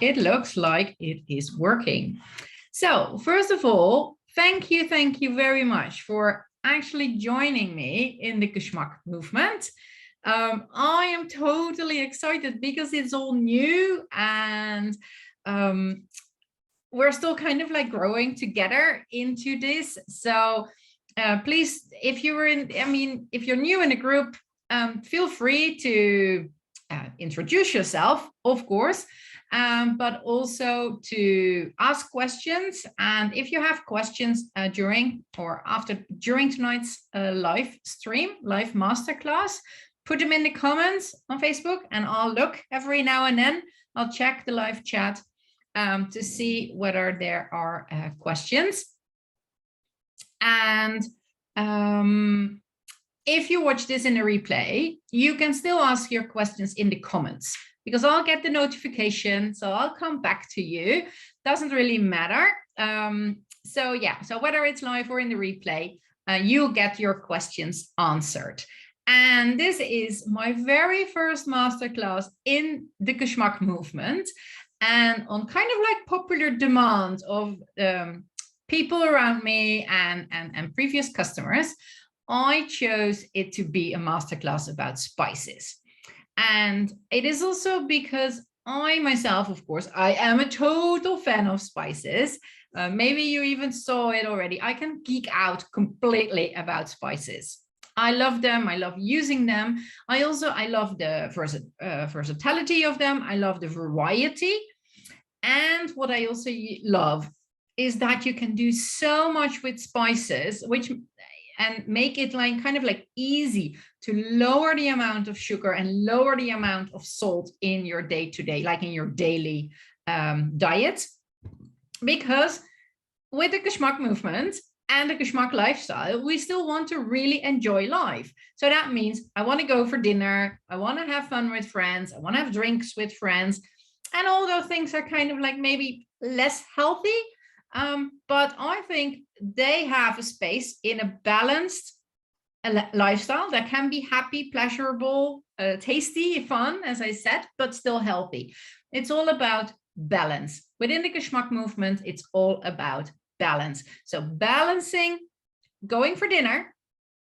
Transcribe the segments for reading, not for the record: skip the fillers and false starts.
it looks like it is working. So first of all, thank you very much for actually joining me in the Geschmack movement. I am totally excited because it's all new and we're still kind of like growing together into this. So please, if you were in, if you're new in the group, feel free to introduce yourself, of course, but also to ask questions. And if you have questions during tonight's live stream, live masterclass, put them in the comments on Facebook and I'll look every now and then. I'll check the live chat to see whether there are questions. And if you watch this in a replay, you can still ask your questions in the comments because I'll get the notification. So I'll come back to you. Doesn't really matter. So yeah, so whether it's live or in the replay, you'll get your questions answered. And this is my very first masterclass in the Geschmack movement. And on kind of like popular demand of people around me and previous customers, I chose it to be a masterclass about spices. And it is also because I myself, of course, I am a total fan of spices. Maybe you even saw it already. I can geek out completely about spices. I love them. I love using them. I love the versatility of them. I love the variety. And what I also love is that you can do so much with spices, and make it like kind of like easy to lower the amount of sugar and lower the amount of salt in your day-to-day, like in your daily diet. Because with the Geschmack movement and the Geschmack lifestyle, we still want to really enjoy life. So that means I want to go for dinner, I want to have fun with friends, I want to have drinks with friends, and all those things are kind of like maybe less healthy, but I think they have a space in a balanced lifestyle that can be happy, pleasurable, tasty, fun, as I said, but still healthy. It's all about balance. Within the Geschmack movement, it's all about balance. So balancing going for dinner,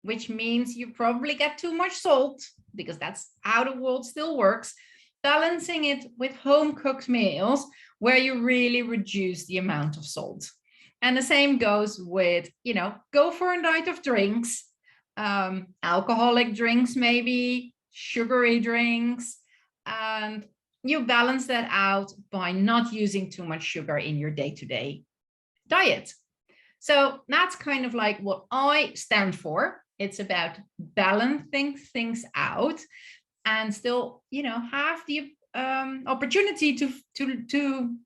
which means you probably get too much salt because that's how the world still works. Balancing it with home cooked meals where you really reduce the amount of salt. And the same goes with, go for a night of drinks, alcoholic drinks, maybe sugary drinks, and you balance that out by not using too much sugar in your day-to-day diet. So that's kind of like what I stand for. It's about balancing things out and still, have the opportunity to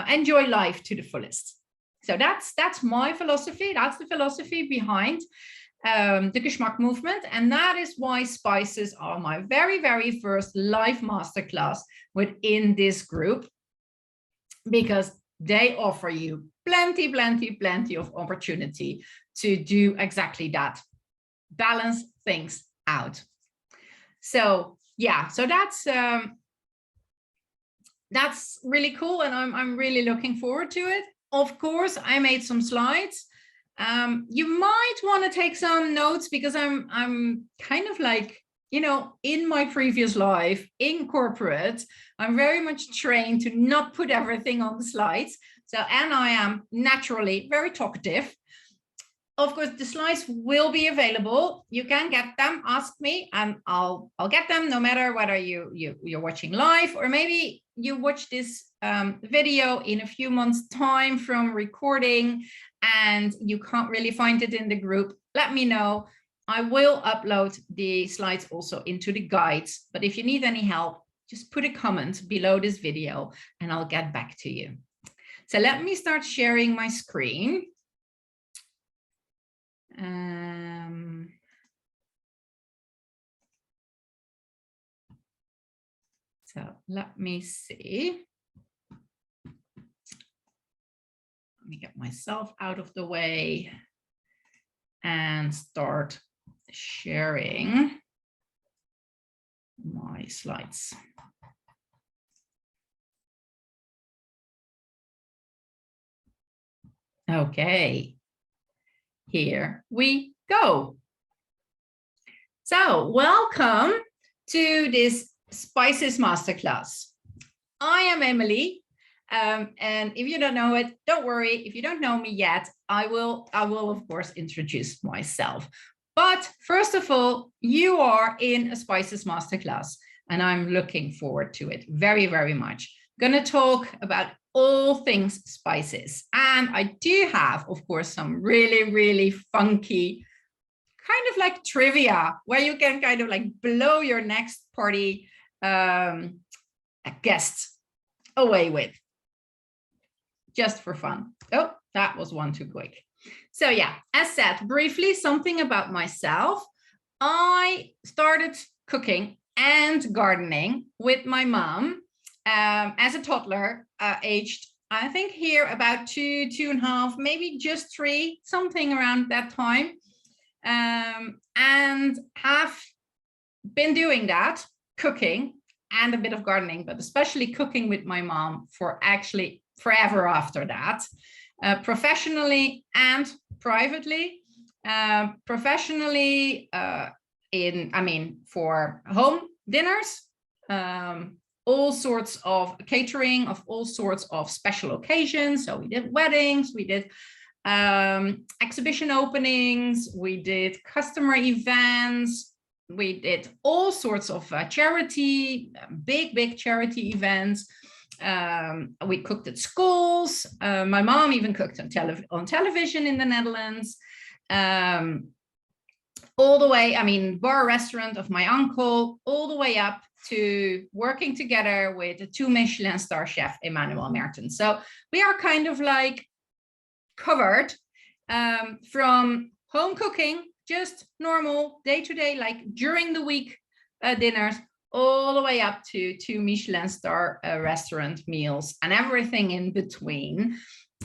enjoy life to the fullest. So that's my philosophy. That's the philosophy behind the Geschmack movement. And that is why spices are my very, very first live masterclass within this group, because they offer you plenty of opportunity to do exactly that. Balance things out. So yeah, so that's really cool, and I'm really looking forward to it. Of course, I made some slides. You might want to take some notes because I'm kind of like, in my previous life in corporate, I'm very much trained to not put everything on the slides. So, and I am naturally very talkative. Of course, the slides will be available. You can get them, ask me, and I'll get them no matter whether you're watching live or maybe you watch this video in a few months' time from recording and you can't really find it in the group. Let me know. I will upload the slides also into the guides, but if you need any help, just put a comment below this video and I'll get back to you. So let me start sharing my screen. So let me see. Let me get myself out of the way and start sharing my slides. Okay, here we go. So welcome to this Spices Masterclass. I am Emily, and if you don't know it, don't worry. If you don't know me yet, I will of course introduce myself. But first of all, you are in a Spices Masterclass, and I'm looking forward to it very, very much. I'm going to talk about all things spices, and I do have, of course, some really, really funky kind of like trivia where you can kind of like blow your next party guests away with, just for fun. Oh, that was one too quick. So yeah, as said, briefly, something about myself. I started cooking and gardening with my mom as a toddler, aged, I think here about 2.5, maybe just 3, something around that time. And have been doing that, cooking and a bit of gardening, but especially cooking with my mom for actually forever after that, professionally and privately. Professionally, for home dinners, all sorts of catering of all sorts of special occasions. So we did weddings, we did exhibition openings, we did customer events, we did all sorts of charity, big charity events. We cooked at schools. My mom even cooked on television in the Netherlands. All the way, bar restaurant of my uncle, all the way up to working together with a 2 Michelin star chef, Emmanuel Mertens. So we are kind of like covered from home cooking, just normal day-to-day, like during the week dinners, all the way up to 2 Michelin star restaurant meals and everything in between.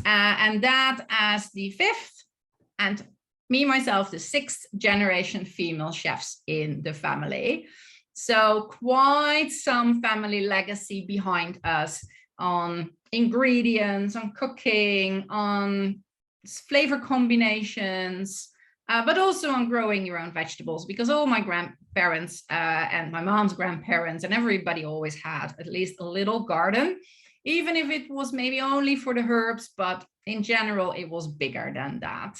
And that as the 5th, and me, myself, the 6th generation female chefs in the family. So quite some family legacy behind us on ingredients, on cooking, on flavor combinations, but also on growing your own vegetables, because all my grandparents and my mom's grandparents and everybody always had at least a little garden, even if it was maybe only for the herbs, but in general, it was bigger than that.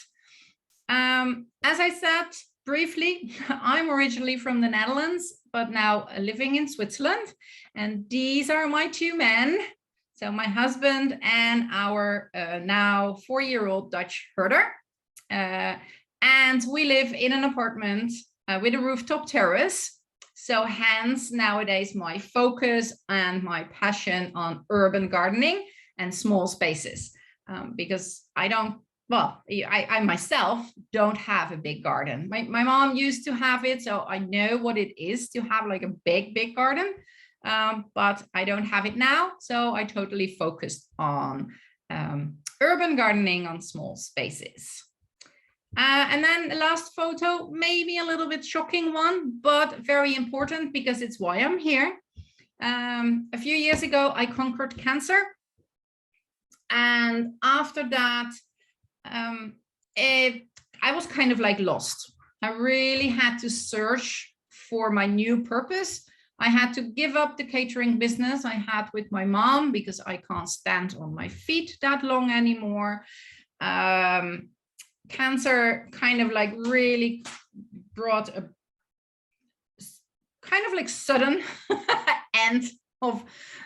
As I said briefly, I'm originally from the Netherlands, but now living in Switzerland. And these are my 2 men. So my husband and our now 4-year-old Dutch herder. And we live in an apartment with a rooftop terrace. So hence nowadays my focus and my passion on urban gardening and small spaces. Because I myself don't have a big garden. My mom used to have it, so I know what it is to have like a big garden. But I don't have it now, so I totally focused on urban gardening on small spaces. And then the last photo, maybe a little bit shocking one, but very important because it's why I'm here. A few years ago, I conquered cancer. And after that, I was kind of like lost. I really had to search for my new purpose. I had to give up the catering business I had with my mom because I can't stand on my feet that long anymore. Cancer kind of like really brought a kind of like sudden end of,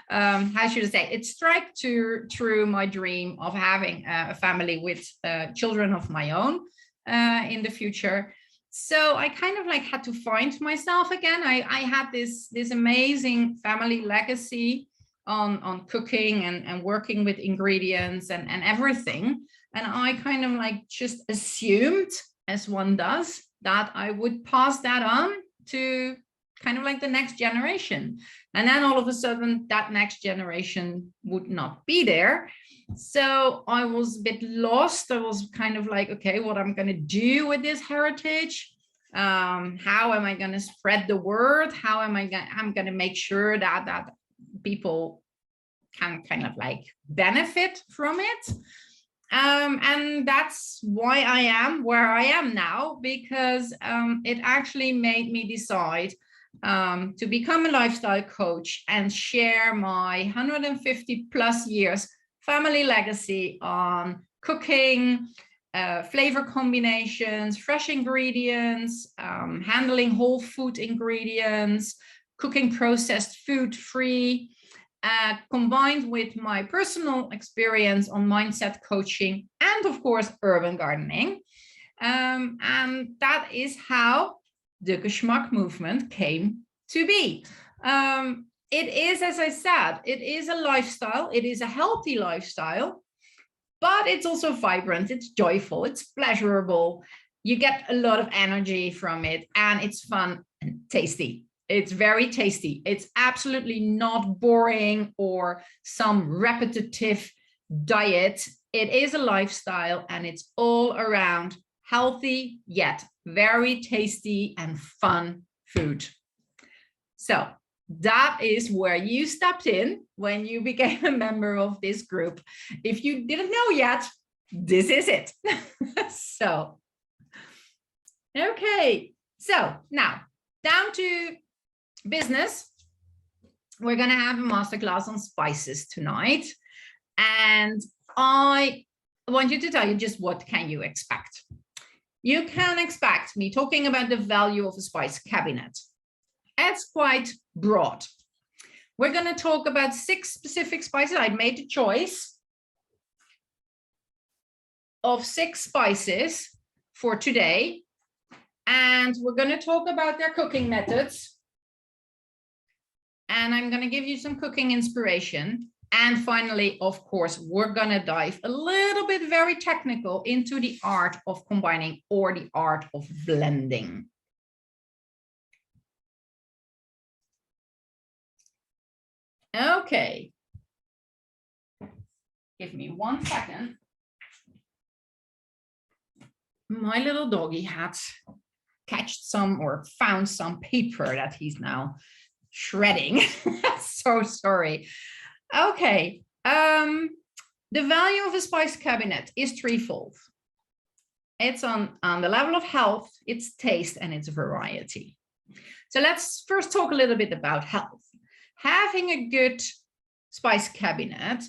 how should I say, it struck through my dream of having a family with children of my own in the future. So I kind of like had to find myself again. I had this amazing family legacy on cooking and working with ingredients and everything. And I kind of like just assumed, as one does, that I would pass that on to kind of like the next generation. And then all of a sudden that next generation would not be there. So I was a bit lost. I was kind of like, okay, what I'm going to do with this heritage? How am I going to spread the word? How am I'm going to make sure that people can kind of like benefit from it? And that's why I am where I am now, because it actually made me decide to become a lifestyle coach and share my 150 plus years family legacy on cooking, flavor combinations, fresh ingredients, handling whole food ingredients, cooking processed food free, combined with my personal experience on mindset coaching and, of course, urban gardening. And that is how the Geschmack movement came to be. It is, as I said, it is a lifestyle. It is a healthy lifestyle, but it's also vibrant. It's joyful. It's pleasurable. You get a lot of energy from it, and it's fun and tasty. It's very tasty. It's absolutely not boring or some repetitive diet. It is a lifestyle, and it's all around healthy yet very tasty and fun food. So that is where you stepped in when you became a member of this group. If you didn't know yet, this is it. So, okay. So now down to business. We're going to have a masterclass on spices tonight. And I want you to tell you just what can you expect. You can expect me talking about the value of a spice cabinet. It's quite broad. We're going to talk about 6 specific spices. I made the choice of 6 spices for today. And we're going to talk about their cooking methods. And I'm going to give you some cooking inspiration. And finally, of course, we're going to dive a little bit very technical into the art of combining or the art of blending. Okay. Give me 1 second. My little doggy had catched some or found some paper that he's now shredding. So sorry. Okay. The value of a spice cabinet is threefold. It's on the level of health, its taste, and its variety. So let's first talk a little bit about health. Having a good spice cabinet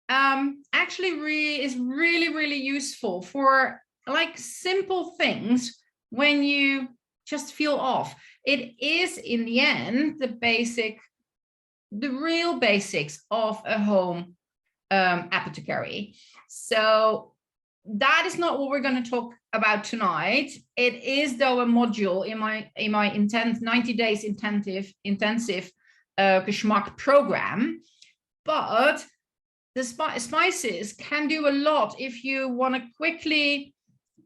actually is really useful for like simple things when you just feel off. It is in the end the real basics of a home apothecary. So that is not what we're going to talk about tonight. It is though a module in my 90 days intensive Geschmack program, but the spices can do a lot if you want to maybe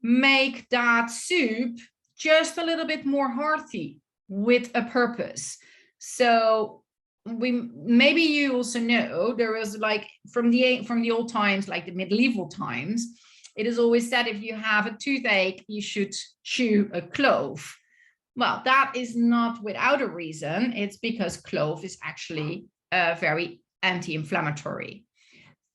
make that soup just a little bit more hearty with a purpose. So maybe you also know there was like from the old times, like the medieval times, it is always said if you have a toothache, you should chew a clove. Well, that is not without a reason. It's because clove is actually very anti-inflammatory.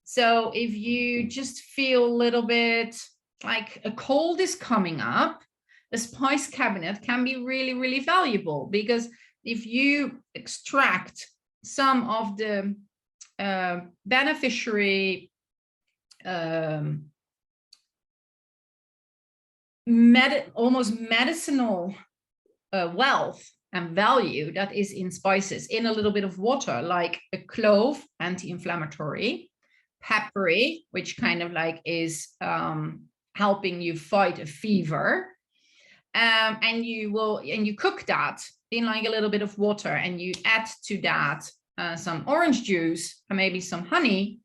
So if you just feel a little bit like a cold is coming up, a spice cabinet can be really valuable, because if you extract some of the beneficiary almost medicinal wealth and value that is in spices in a little bit of water, like a clove, anti-inflammatory, peppery, which kind of like is helping you fight a fever, and you cook that in like a little bit of water, and you add to that some orange juice and maybe some honey.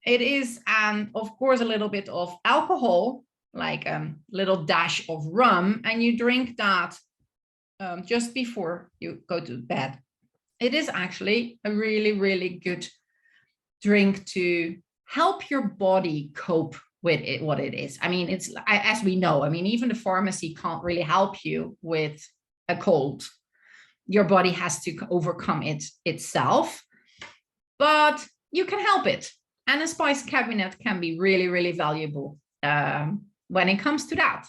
It is, and of course, a little bit of alcohol, like a little dash of rum, and you drink that just before you go to bed. It is actually a really good drink to help your body cope with it, what it is. I mean, it's, as we know, I mean, even the pharmacy can't really help you with a cold. Your body has to overcome it itself, but you can help it. And a spice cabinet can be really, really valuable when it comes to that.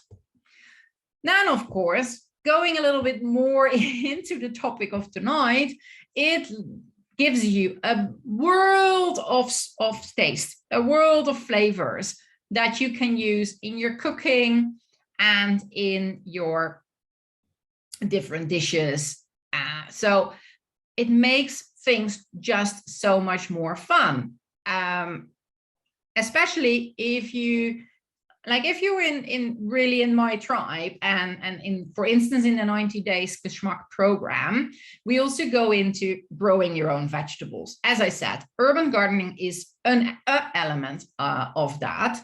Then, of course, going a little bit more into the topic of tonight, it gives you a world of taste, a world of flavors that you can use in your cooking and in your different dishes. So it makes things just so much more fun, especially if you if you're really in my tribe and in, for instance, in the 90 days Geschmack program, we also go into growing your own vegetables. As I said, urban gardening is an element of that.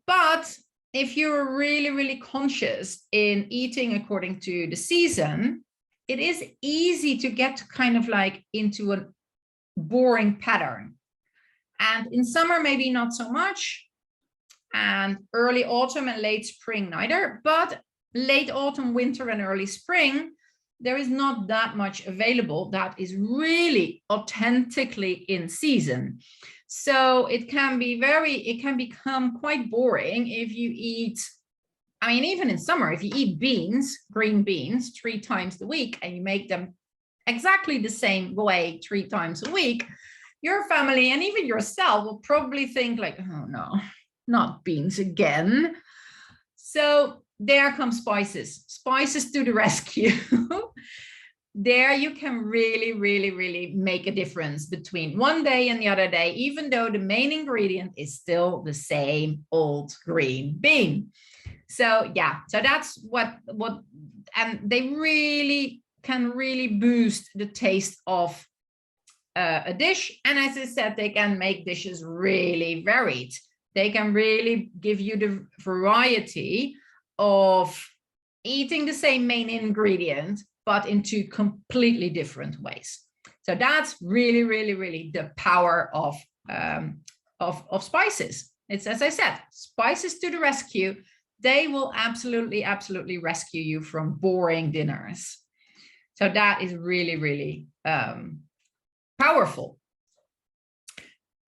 But if you're really, really conscious in eating according to the season, it is easy to get kind of like into a boring pattern. And in summer, maybe not so much. And early autumn and late spring neither, but late autumn, winter and early spring, there is not that much available that is really authentically in season. So it can become quite boring if you eat, I mean, even in summer, if you eat beans, green beans 3 times a week, and you make them exactly the same way 3 times a week, your family and even yourself will probably think like, oh no, not beans again. So there come spices to the rescue. There you can really, really, really make a difference between one day and the other day, even though the main ingredient is still the same old green bean. So yeah, so that's what, and they really can really boost the taste of a dish. And as I said, they can make dishes really varied. They can really give you the variety of eating the same main ingredient, but in 2 completely different ways. So that's really, really, really the power of spices. It's, as I said, spices to the rescue. They will absolutely, absolutely rescue you from boring dinners. So that is really, really powerful.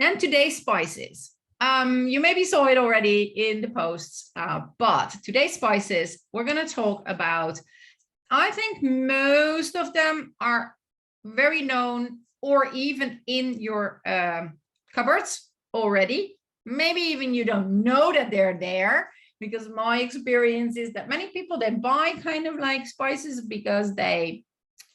Then today's spices. You maybe saw it already in the posts, but today's spices, we're going to talk about, I think most of them are very known or even in your cupboards already. Maybe even you don't know that they're there, because my experience is that many people, they buy kind of like spices because they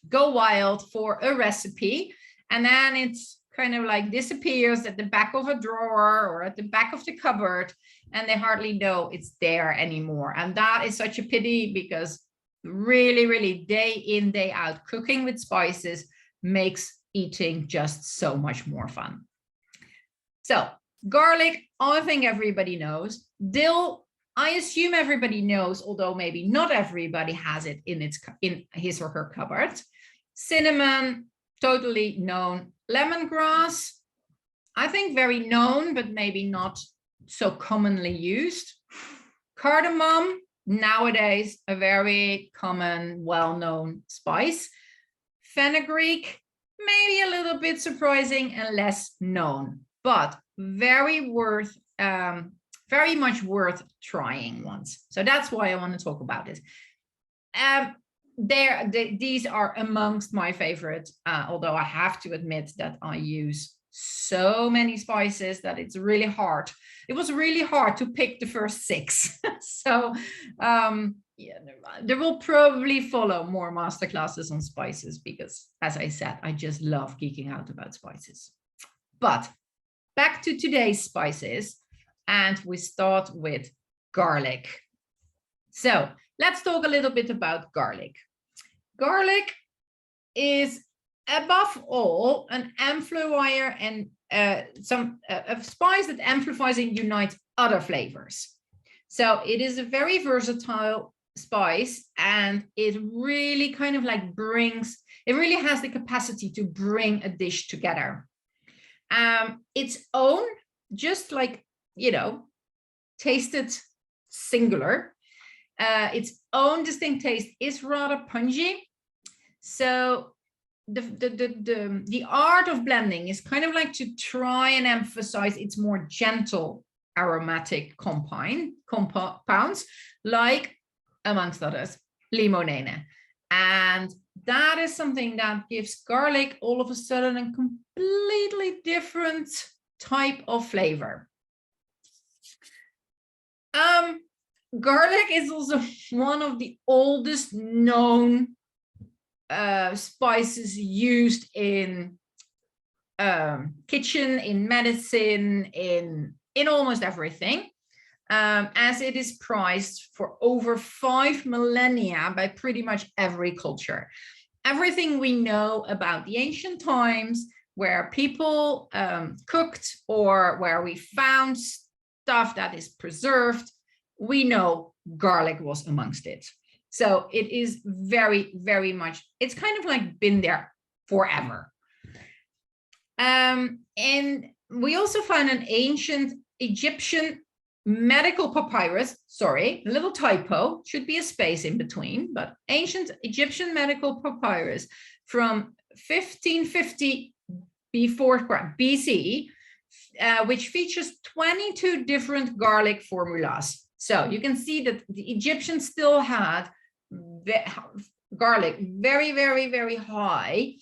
go wild for a recipe, and then it's kind of like disappears at the back of a drawer or at the back of the cupboard, and they hardly know it's there anymore. And that is such a pity, because really, really day in, day out, cooking with spices makes eating just so much more fun. So garlic, I think everybody knows. Dill, I assume everybody knows, although maybe not everybody has it in his or her cupboard. Cinnamon, totally known. Lemongrass, I think very known, but maybe not so commonly used. Cardamom, nowadays a very common, well-known spice. Fenugreek, maybe a little bit surprising and less known, but very much worth trying once. So that's why I want to talk about it. These are amongst my favorites, although I have to admit that I use so many spices that it's really hard. It was really hard to pick the first 6. So yeah, there will probably follow more masterclasses on spices, because, as I said, I just love geeking out about spices. But back to today's spices, and we start with garlic. So let's talk a little bit about garlic. Garlic is, above all, an amplifier and a spice that amplifies and unites other flavors. So it is a very versatile spice, and it really kind of like it really has the capacity to bring a dish together. Its own, just like, you know, tasted singular, its own distinct taste is rather pungent. So the art of blending is kind of like to try and emphasize its more gentle aromatic compounds, like, amongst others, limonene. And that is something that gives garlic all of a sudden a completely different type of flavor. Garlic is also one of the oldest known spices used in kitchen, in medicine, in almost everything, as it is prized for over 5 millennia by pretty much every culture. Everything we know about the ancient times where people cooked, or where we found stuff that is preserved, we know garlic was amongst it. So it is very, very much, it's kind of like been there forever. And we also found an ancient Egyptian medical papyrus, sorry, a little typo, should be a space in between, but ancient Egyptian medical papyrus from 1550 before BC, which features 22 different garlic formulas. So you can see that the Egyptians still had garlic very, very, very high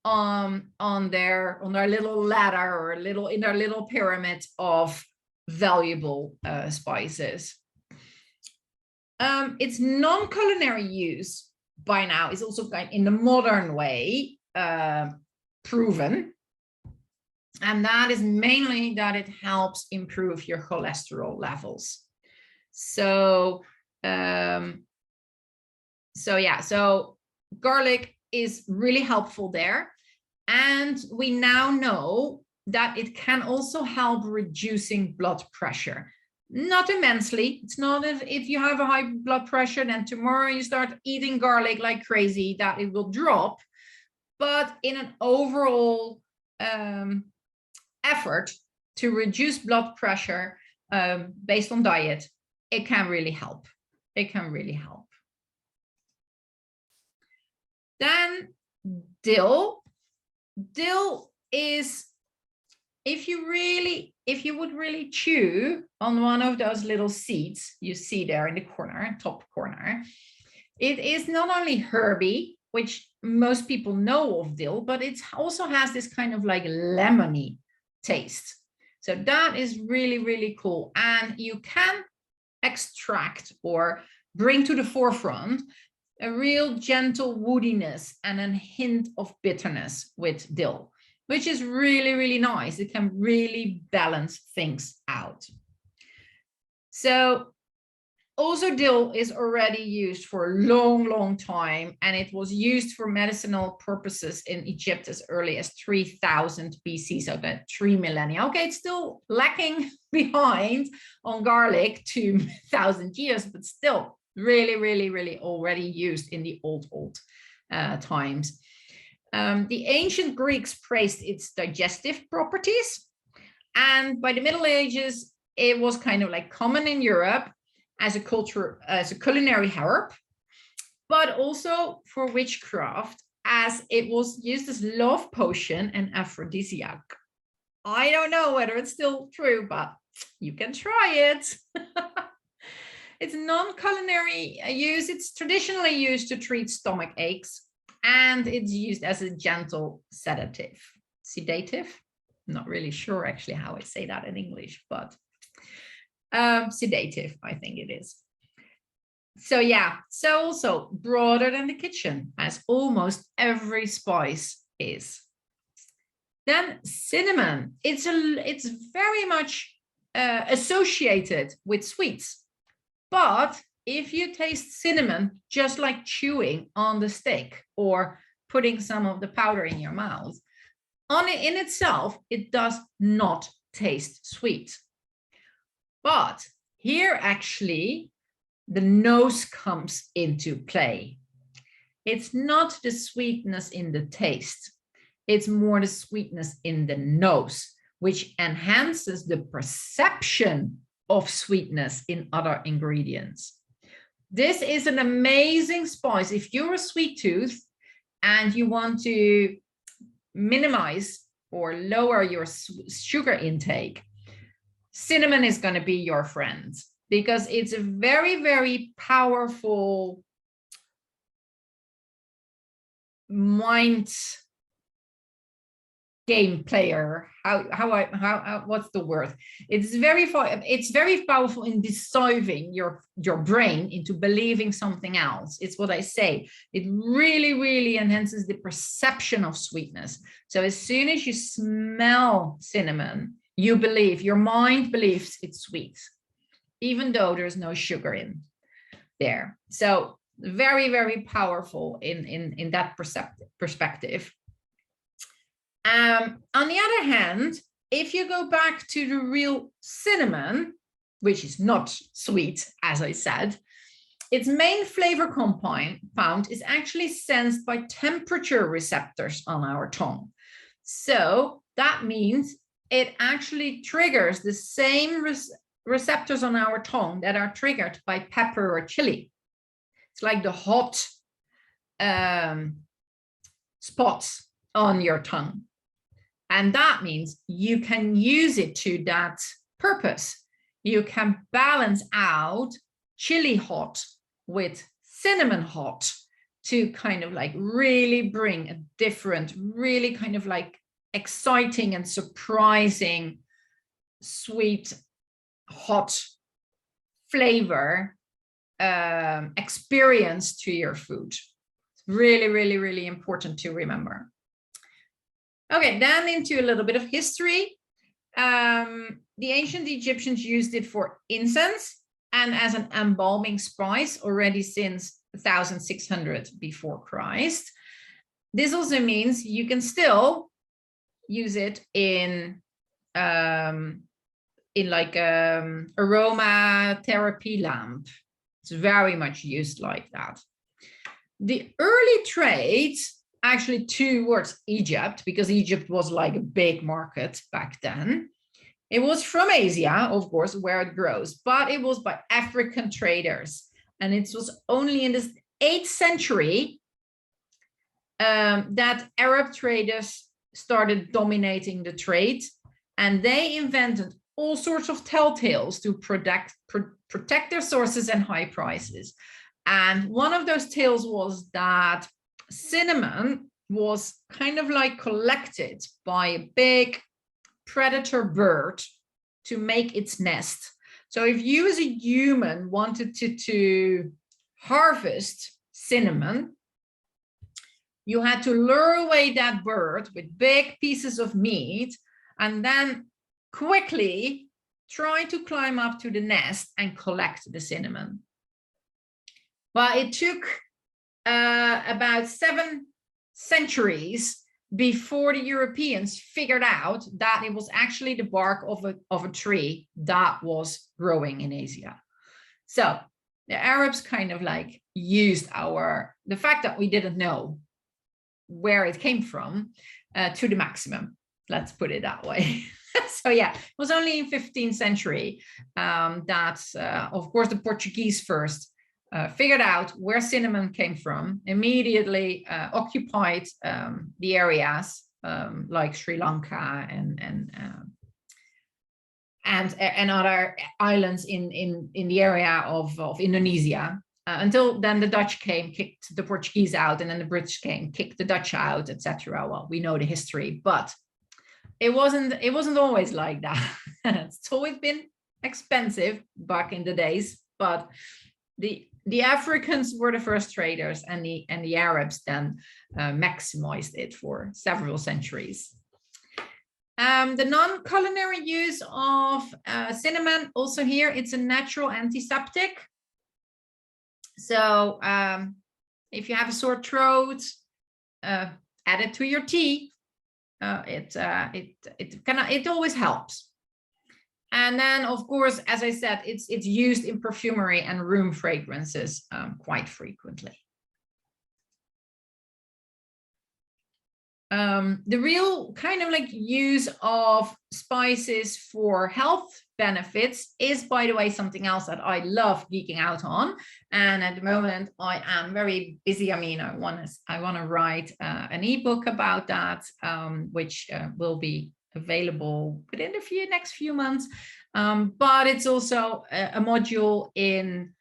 on their little ladder, or in their little pyramid of valuable spices. Its non-culinary use by now is also kind in the modern way proven, and that is mainly that it helps improve your cholesterol levels. So so garlic is really helpful there. And we now know that it can also help reducing blood pressure. Not immensely. It's not if you have a high blood pressure, then tomorrow you start eating garlic like crazy, that it will drop. But in an overall effort to reduce blood pressure based on diet, it can really help. It can really help. Then dill. Dill is, if you would really chew on one of those little seeds you see there in the corner, top corner, it is not only herby, which most people know of dill, but it also has this kind of like lemony taste. So that is really, really cool. And you can extract or bring to the forefront a real gentle woodiness and a hint of bitterness with dill, which is really, really nice. It can really balance things out. So also dill is already used for a long, long time, and it was used for medicinal purposes in Egypt as early as 3000 BC, so that 3 millennia. Okay, it's still lacking behind on garlic 2000 years, but still really, really, really already used in the old times. The ancient Greeks praised its digestive properties, and by the Middle Ages, it was kind of like common in Europe as a culinary herb, but also for witchcraft, as it was used as love potion and aphrodisiac. I don't know whether it's still true, but you can try it. It's non-culinary use. It's traditionally used to treat stomach aches, and it's used as a gentle sedative. Not really sure actually how I say that in English, but sedative, I think it is. So yeah, so also broader than the kitchen, as almost every spice is. Then cinnamon. It's very much associated with sweets. But if you taste cinnamon just like chewing on the stick or putting some of the powder in your mouth, in itself, it does not taste sweet. But here actually the nose comes into play. It's not the sweetness in the taste. It's more the sweetness in the nose, which enhances the perception of sweetness in other ingredients. This is an amazing spice. If you're a sweet tooth, and you want to minimize or lower your sugar intake, cinnamon is going to be your friend, because it's a very, very powerful mind game player. What's the word? It's very powerful in deceiving your brain into believing something else. It's what I say. It really, really enhances the perception of sweetness. So as soon as you smell cinnamon, your mind believes it's sweet, even though there's no sugar in there. So very, very powerful in that perspective. On the other hand, if you go back to the real cinnamon, which is not sweet, as I said, its main flavor compound is actually sensed by temperature receptors on our tongue. So that means it actually triggers the same receptors on our tongue that are triggered by pepper or chili. It's like the hot spots on your tongue. And that means you can use it to that purpose. You can balance out chili hot with cinnamon hot to kind of like really bring a different, really kind of like exciting and surprising sweet, hot flavor experience to your food. It's really, really, really important to remember. Okay, then into a little bit of history. The ancient Egyptians used it for incense and as an embalming spice already since 1600 before Christ. This also means you can still use it in like aromatherapy lamp. It's very much used like that. The early trades actually towards Egypt, because Egypt was like a big market back then. It was from Asia, of course, where it grows, but it was by African traders. And it was only in the 8th century that Arab traders started dominating the trade, and they invented all sorts of telltales to protect their sources and high prices. And one of those tales was that cinnamon was kind of like collected by a big predator bird to make its nest. So if you as a human wanted to harvest cinnamon, you had to lure away that bird with big pieces of meat and then quickly try to climb up to the nest and collect the cinnamon. But it took about 7 centuries before the Europeans figured out that it was actually the bark of a tree that was growing in Asia. So the Arabs kind of like used the fact that we didn't know where it came from to the maximum. Let's put it that way. So yeah, it was only in 15th century that, of course, the Portuguese first figured out where cinnamon came from, immediately occupied the areas like Sri Lanka and other islands in the area of Indonesia. Until then the Dutch came, kicked the Portuguese out, and then the British came, kicked the Dutch out, etc. Well, we know the history, but it wasn't always like that. It's always been expensive back in the days, but the Africans were the first traders, and the Arabs then maximized it for several centuries. The non-culinary use of cinnamon, also here, it's a natural antiseptic. So if you have a sore throat, add it to your tea. It always helps. And then, of course, as I said, it's used in perfumery and room fragrances quite frequently. The real kind of like use of spices for health benefits is, by the way, something else that I love geeking out on. And at the moment, I am very busy. I mean, I want to write an ebook about that, which will be available within the next few months. But it's also a module in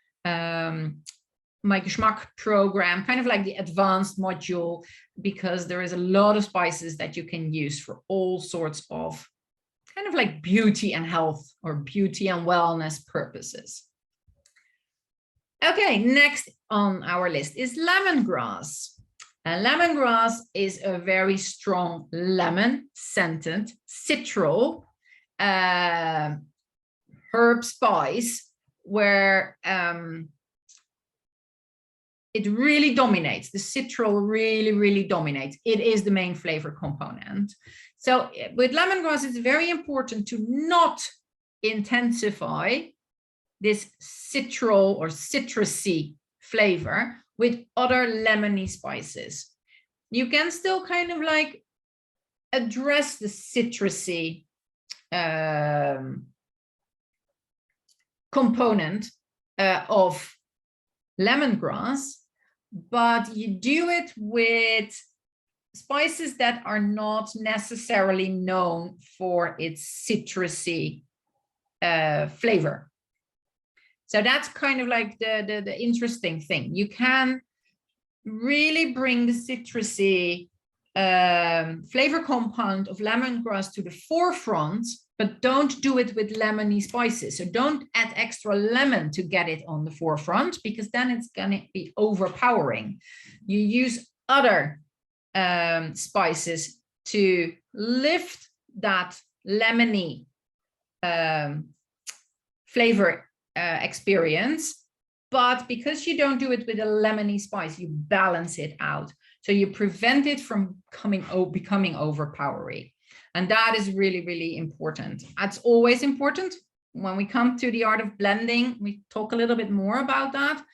my Geschmack program, kind of like the advanced module, because there is a lot of spices that you can use for all sorts of kind of like beauty and health or beauty and wellness purposes. Okay, next on our list is lemongrass. And lemongrass is a very strong lemon-scented citral herb spice where it really dominates. The citral really dominates. It is the main flavor component. So with lemongrass, it's very important to not intensify this citral or citrusy flavor with other lemony spices. You can still kind of like address the citrusy component of lemongrass, but you do it with spices that are not necessarily known for its citrusy flavor. So that's kind of like the interesting thing. You can really bring the citrusy flavor compound of lemongrass to the forefront, but don't do it with lemony spices. So don't add extra lemon to get it on the forefront, because then it's going to be overpowering. You use other spices to lift that lemony flavor experience, but because you don't do it with a lemony spice, you balance it out. So you prevent it from becoming overpowering. And that is really important. That's always important. When we come to the art of blending, we talk a little bit more about that,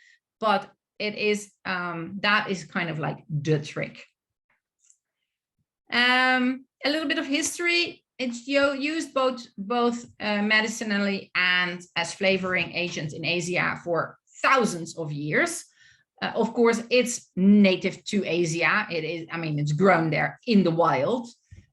but it is that is kind of like the trick. A little bit of history. It's used both medicinally and as flavoring agents in Asia for thousands of years. Of course, it's native to Asia. It is, I mean, it's grown there in the wild.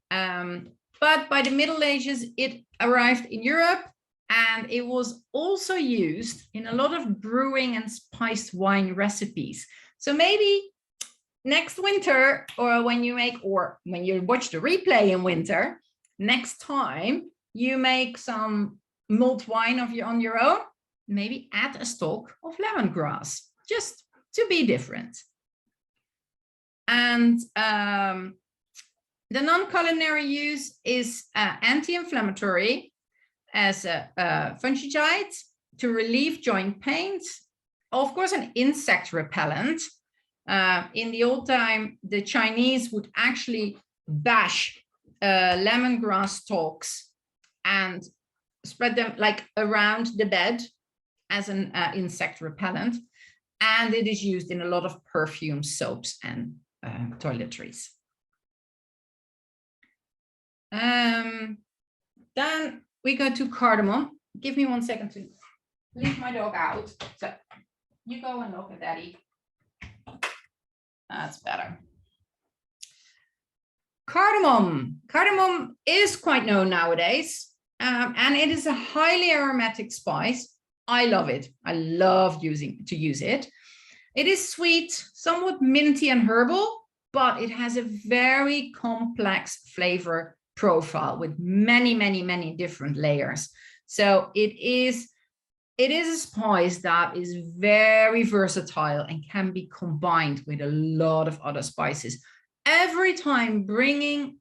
But by the Middle Ages, it arrived in Europe, and it was also used in a lot of brewing and spiced wine recipes. So maybe next winter, or when you watch the replay in winter, next time you make some mulled wine on your own, maybe add a stalk of lemongrass, just to be different. And the non-culinary use is anti-inflammatory as a fungicide to relieve joint pains. Of course, an insect repellent. In the old time, the Chinese would actually bash lemongrass stalks and spread them like around the bed as an insect repellent. And it is used in a lot of perfume, soaps, and toiletries. Then we go to cardamom. Give me 1 second to leave my dog out. So you go and look at Daddy. That's better. Cardamom. Cardamom is quite known nowadays, and it is a highly aromatic spice. I love it. I love to use it. It is sweet, somewhat minty and herbal, but it has a very complex flavor profile with many different layers. So it is a spice that is very versatile and can be combined with a lot of other spices. Every time bringing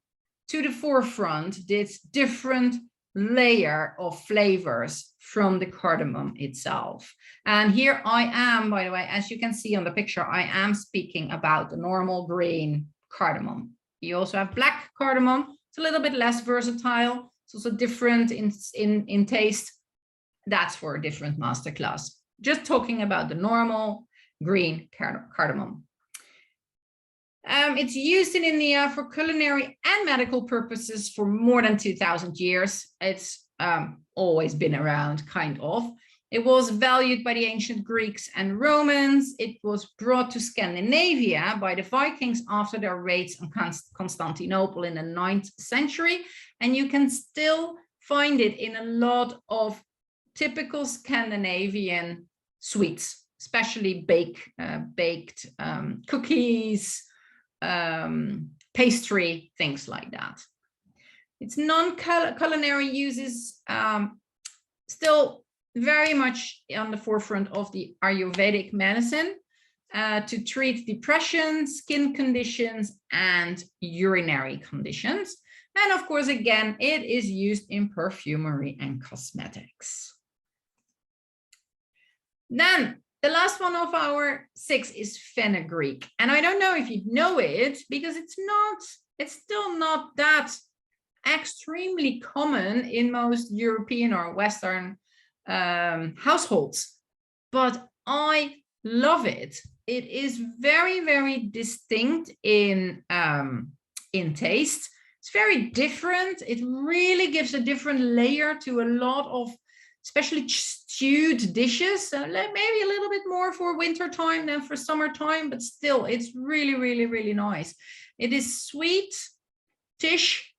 to the forefront this different layer of flavors from the cardamom itself. And here I am, by the way, as you can see on the picture, I am speaking about the normal green cardamom. You also have black cardamom. It's a little bit less versatile. It's also different in taste. That's for a different masterclass. Just talking about the normal green cardamom. It's used in India for culinary and medical purposes for more than 2,000 years. It's always been around, kind of. It was valued by the ancient Greeks and Romans. It was brought to Scandinavia by the Vikings after their raids on Constantinople in the 9th century. And you can still find it in a lot of typical Scandinavian sweets, especially baked cookies, pastry, things like that. Its non-culinary uses still very much on the forefront of the Ayurvedic medicine to treat depression, skin conditions, and urinary conditions. And of course, again, it is used in perfumery and cosmetics. Then the last one of our 6 is fenugreek. And I don't know if you know it, because it's still not that extremely common in most European or Western households, but I love it. It is very, very distinct in taste. It's very different. It really gives a different layer to a lot of especially stewed dishes, maybe a little bit more for winter time than for summertime, but still it's really, really, really nice. It is sweet-ish.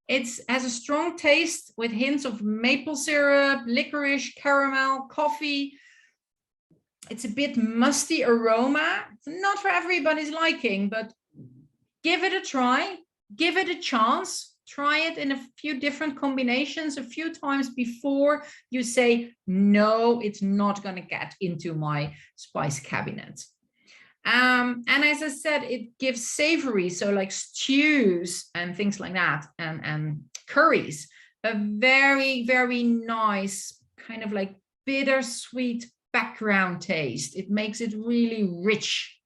It has a strong taste with hints of maple syrup, licorice, caramel, coffee. It's a bit musty aroma. It's not for everybody's liking, but give it a try, give it a chance. Try it in a few different combinations a few times before you say, no, it's not going to get into my spice cabinet. And as I said, it gives savory, so like stews and things like that, and curries, a very, very nice kind of like bittersweet background taste. It makes it really rich.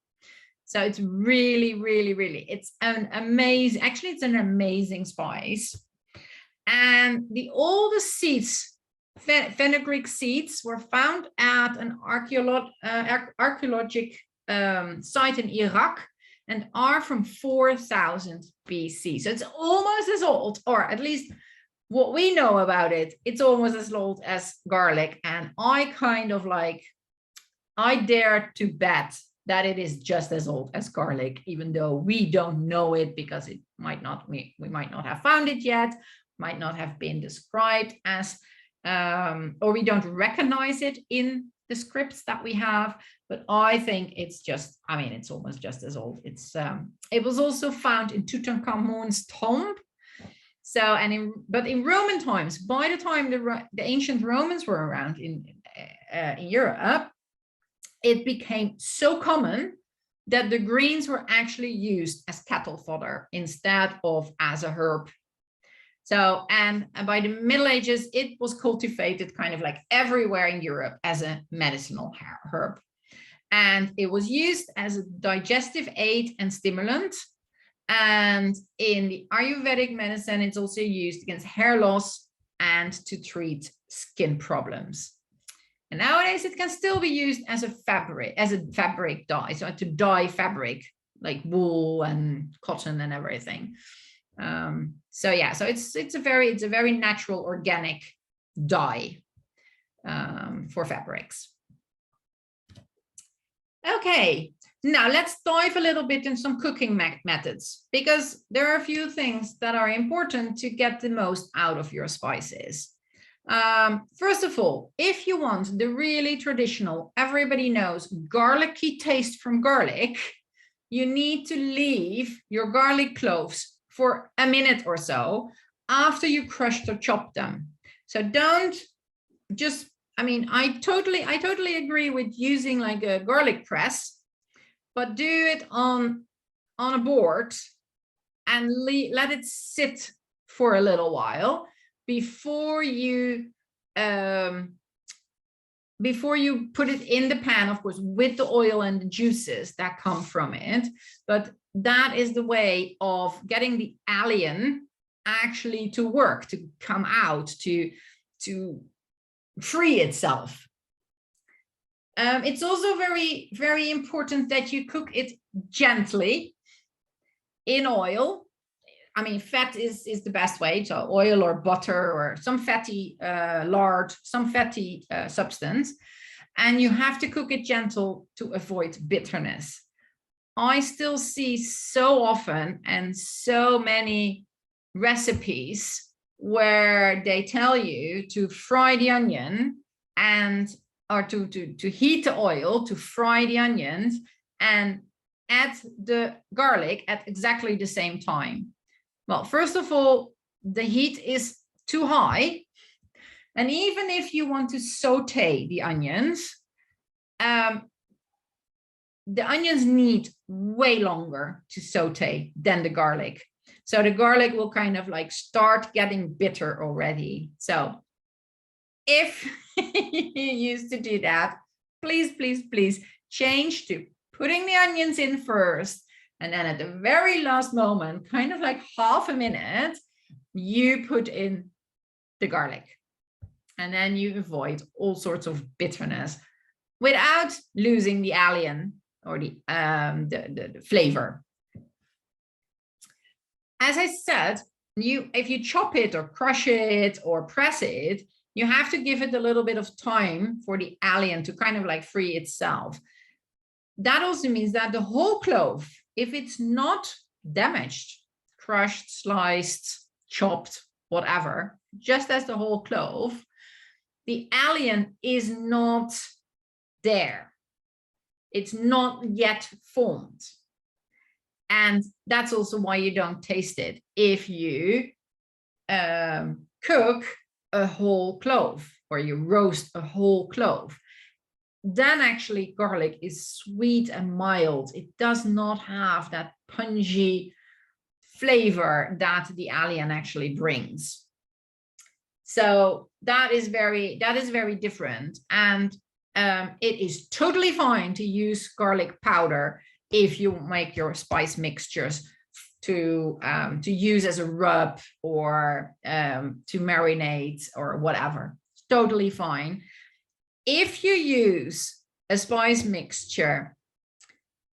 So it's really, really, really, it's an amazing, actually it's an amazing spice. And the oldest seeds, fenugreek seeds, were found at an archaeological site in Iraq and are from 4000 BC. So it's almost as old, or at least what we know about it, it's almost as old as garlic. And I kind of like, I dare to bet that it is just as old as garlic, even though we don't know it because it might not, we might not have found it yet, might not have been described as, or we don't recognize it in the scripts that we have, but I think it's just, I mean, it's almost just as old. It's, it was also found in Tutankhamun's tomb. So, but in Roman times, by the time the ancient Romans were around in Europe, it became so common that the greens were actually used as cattle fodder instead of as a herb. So, and by the Middle Ages, it was cultivated kind of like everywhere in Europe as a medicinal herb. And it was used as a digestive aid and stimulant. And in the Ayurvedic medicine, it's also used against hair loss and to treat skin problems. And nowadays it can still be used as a fabric dye, so to dye fabric like wool and cotton and everything. So yeah, so it's a very natural organic dye for fabrics. Okay, now let's dive a little bit in some cooking methods, because there are a few things that are important to get the most out of your spices. First of all, if you want the really traditional, everybody knows garlicky taste from garlic, you need to leave your garlic cloves for a minute or so after you crushed or chopped them. So don't just, I mean, I totally agree with using like a garlic press, but do it on a board and let it sit for a little while before you put it in the pan, of course, with the oil and the juices that come from it. But that is the way of getting the allium actually to work, to come out, to free itself. It's also very, very important that you cook it gently. in oil. I mean, fat is the best way, so oil or butter or some fatty lard, some fatty substance. And you have to cook it gentle to avoid bitterness. I still see so often and so many recipes where they tell you to fry the onion and or to heat the oil, to fry the onions and add the garlic at exactly the same time. Well, first of all, the heat is too high. And even if you want to saute the onions need way longer to saute than the garlic. So the garlic will kind of like start getting bitter already. So if you used to do that, please, please, please change to putting the onions in first. And then at the very last moment, kind of like half a minute, you put in the garlic. And then you avoid all sorts of bitterness without losing the allium or the flavor. As I said, if you chop it or crush it or press it, you have to give it a little bit of time for the allium to kind of like free itself. That also means that the whole clove, if it's not damaged, crushed, sliced, chopped, whatever, just as the whole clove, the allium is not there. It's not yet formed. And that's also why you don't taste it if you cook a whole clove or you roast a whole clove. Then actually garlic is sweet and mild. It does not have that pungy flavor that the allium actually brings. So that is very different. And it is totally fine to use garlic powder if you make your spice mixtures to use as a rub or to marinate or whatever. It's totally fine. If you use a spice mixture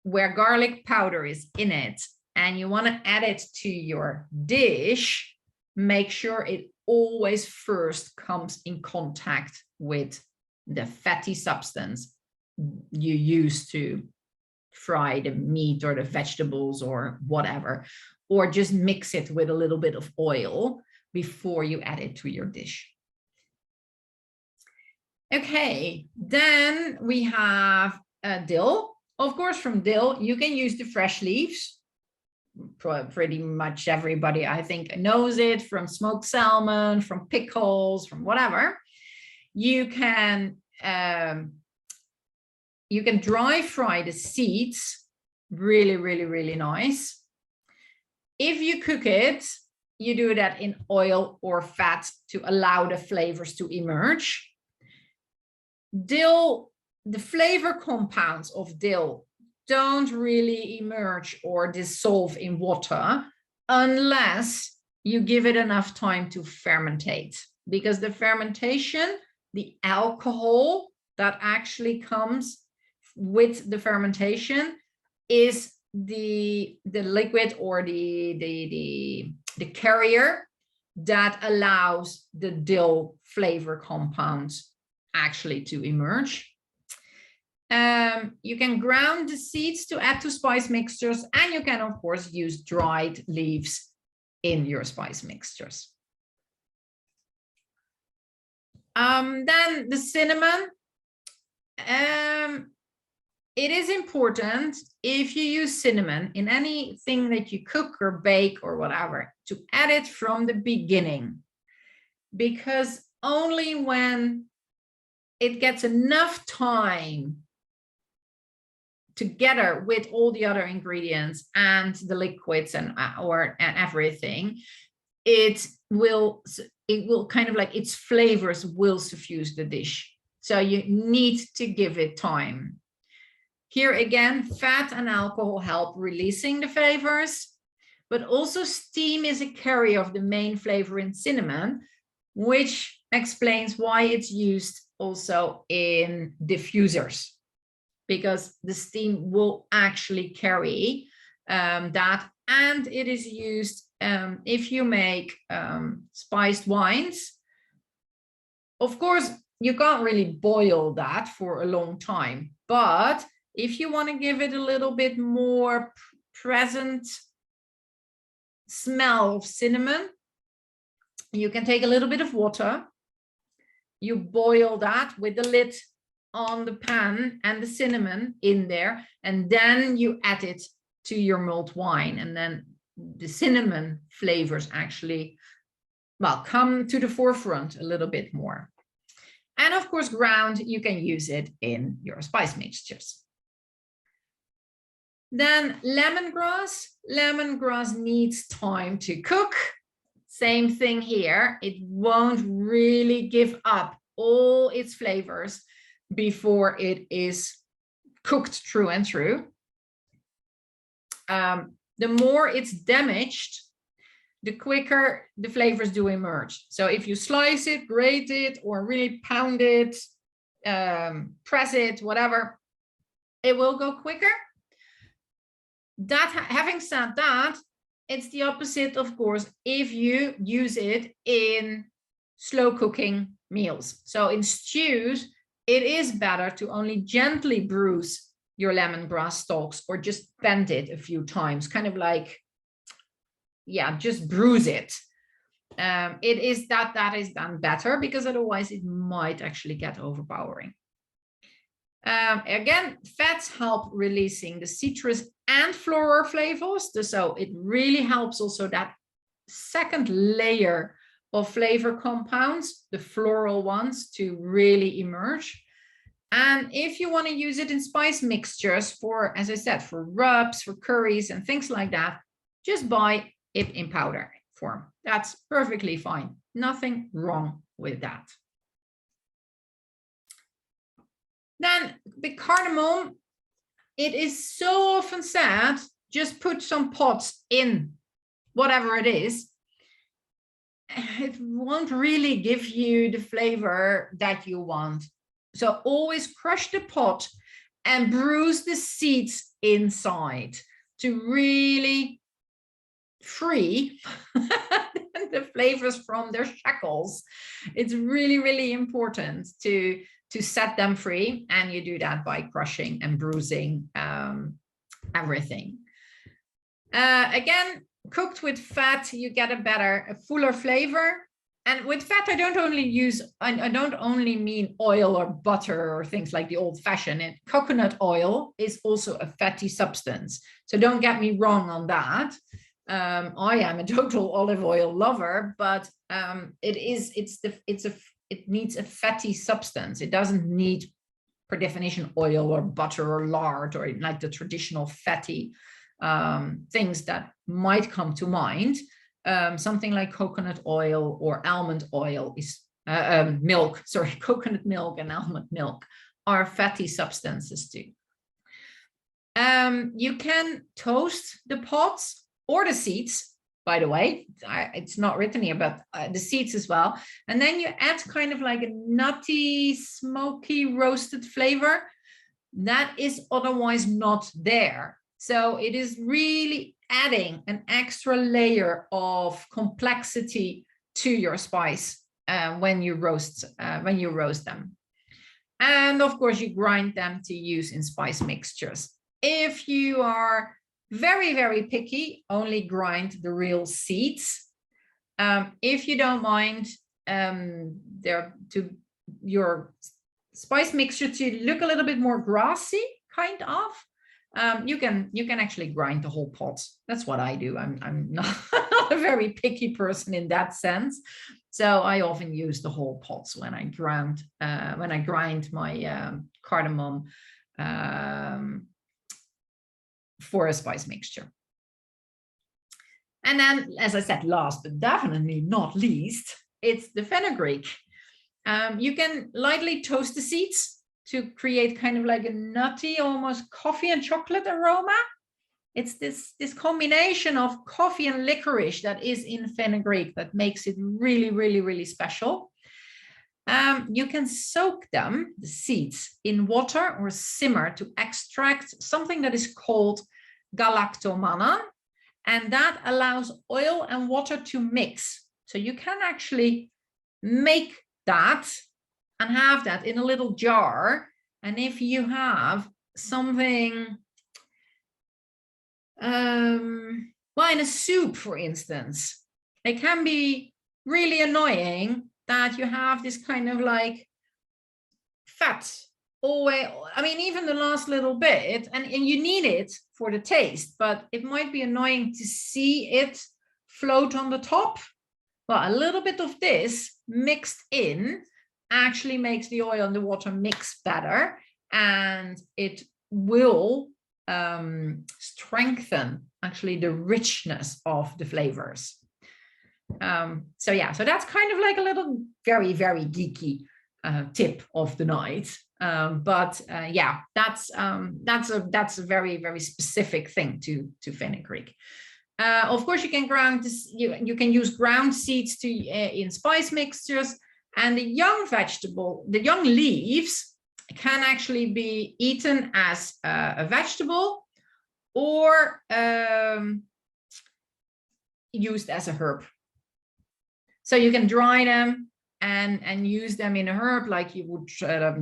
where garlic powder is in it and you want to add it to your dish, make sure it always first comes in contact with the fatty substance you use to fry the meat or the vegetables or whatever, or just mix it with a little bit of oil before you add it to your dish. Okay, then we have dill. Of course, from dill, you can use the fresh leaves. Pretty much everybody, I think, knows it from smoked salmon, from pickles, from whatever. You can dry fry the seeds, really, really, really nice. If you cook it, you do that in oil or fat to allow the flavors to emerge. Dill, the flavor compounds of dill don't really emerge or dissolve in water unless you give it enough time to fermentate, because the fermentation, the alcohol that actually comes with the fermentation is the liquid or the carrier that allows the dill flavor compounds actually to emerge. You can ground the seeds to add to spice mixtures, and you can of course use dried leaves in your spice mixtures. Then the cinnamon. It is important, if you use cinnamon in anything that you cook or bake or whatever, to add it from the beginning, because only when it gets enough time together with all the other ingredients and the liquids and everything, it will kind of like its flavors will suffuse the dish. So you need to give it time. Here again, fat and alcohol help releasing the flavors, but also steam is a carrier of the main flavor in cinnamon, which explains why it's used also in diffusers, because the steam will actually carry that and it is used if you make spiced wines. Of course, you can't really boil that for a long time, but if you want to give it a little bit more present smell of cinnamon, you can take a little bit of water, you boil that with the lid on the pan and the cinnamon in there, and then you add it to your mulled wine, and then the cinnamon flavors actually, well, come to the forefront a little bit more. And of course, ground, you can use it in your spice mixtures. Then lemongrass. Lemongrass needs time to cook. Same thing here. It won't really give up all its flavors before it is cooked through and through. The more it's damaged, the quicker the flavors do emerge. So if you slice it, grate it, or really pound it, press it, whatever, it will go quicker. Having said that, it's the opposite, of course, if you use it in slow cooking meals. So in stews, it is better to only gently bruise your lemongrass stalks, or just bend it a few times, kind of like, yeah, just bruise it. It is that is done better, because otherwise it might actually get overpowering. Again, fats help releasing the citrus and floral flavors. So it really helps also that second layer of flavor compounds, the floral ones, to really emerge. And if you want to use it in spice mixtures for, as I said, for rubs, for curries and things like that, just buy it in powder form. That's perfectly fine. Nothing wrong with that. Then the cardamom, it is so often said, just put some pods in whatever it is. It won't really give you the flavor that you want. So always crush the pod and bruise the seeds inside to really free the flavors from their shackles. It's really, really important to set them free, and you do that by crushing and bruising everything. Again, cooked with fat, you get a fuller flavor. And with fat, I don't only mean oil or butter or things like the old-fashioned. Coconut oil is also a fatty substance, so don't get me wrong on that. I am a total olive oil lover, but it needs a fatty substance. It doesn't need, per definition, oil or butter or lard or like the traditional fatty things that might come to mind. Something like coconut oil or almond oil is coconut milk and almond milk are fatty substances too. You can toast the pods or the seeds. By the way, it's not written here, but the seeds as well. And then you add kind of like a nutty, smoky, roasted flavor that is otherwise not there. So it is really adding an extra layer of complexity to your spice when you roast them. And of course, you grind them to use in spice mixtures. If you are very, very picky, only grind the real seeds. If you don't mind your spice mixture to look a little bit more grassy, kind of, you can actually grind the whole pot. That's what I do. I'm not a very picky person in that sense. So I often use the whole pots when I grind my cardamom for a spice mixture. And then, as I said, last but definitely not least, it's the fenugreek. You can lightly toast the seeds to create kind of like a nutty, almost coffee and chocolate aroma. It's this combination of coffee and licorice that is in fenugreek that makes it really, really, really special. You can soak them, the seeds, in water or simmer to extract something that is called galactomannan. and that allows oil and water to mix. So you can actually make that and have that in a little jar. And if you have something, well, in a soup, for instance, it can be really annoying that you have this kind of like fat always, I mean, even the last little bit, and you need it for the taste, but it might be annoying to see it float on the top. Well, a little bit of this mixed in actually makes the oil and the water mix better, and it will strengthen actually the richness of the flavors. So yeah, so that's kind of like a little very, very geeky tip of the night. Yeah, that's a very, very specific thing to fenugreek. Of course, you can ground this, you can use ground seeds to in spice mixtures, and the young vegetable, the young leaves can actually be eaten as a vegetable or used as a herb. So you can dry them and use them in a herb, like you would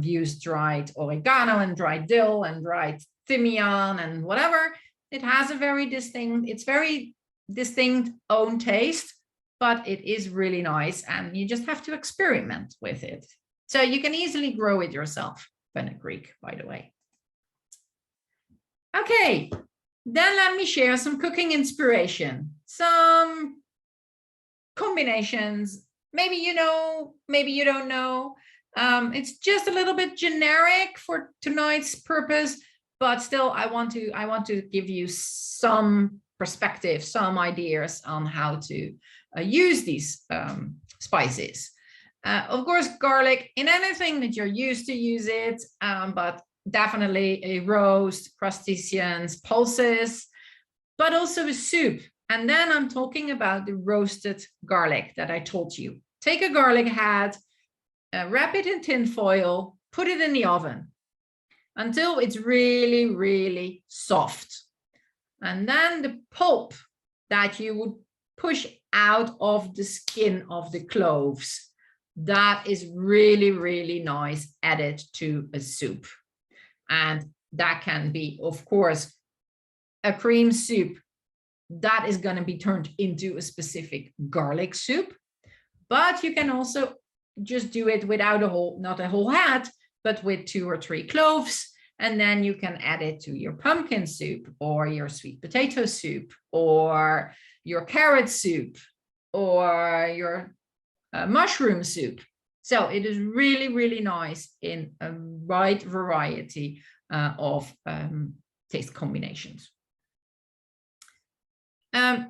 use dried oregano and dried dill and dried thymian and whatever. It has a very distinct, it's very distinct own taste, but it is really nice, and you just have to experiment with it. So you can easily grow it yourself, fenugreek, by the way. Okay, then let me share some cooking inspiration, some combinations. Maybe you know, maybe you don't know. It's just a little bit generic for tonight's purpose, but still I want to give you some perspective, some ideas on how to use these spices. Of course, garlic in anything that you're used to use it, but definitely a roast, crustaceans, pulses, but also a soup. And then I'm talking about the roasted garlic that I told you. Take a garlic head, wrap it in tin foil, put it in the oven until it's really, really soft. And then the pulp that you would push out of the skin of the cloves, that is really, really nice added to a soup. And that can be, of course, a cream soup that is going to be turned into a specific garlic soup. But you can also just do it without a whole, not a whole head, but with 2 or 3 cloves. And then you can add it to your pumpkin soup or your sweet potato soup or your carrot soup or your mushroom soup. So it is really, really nice in a wide variety of taste combinations.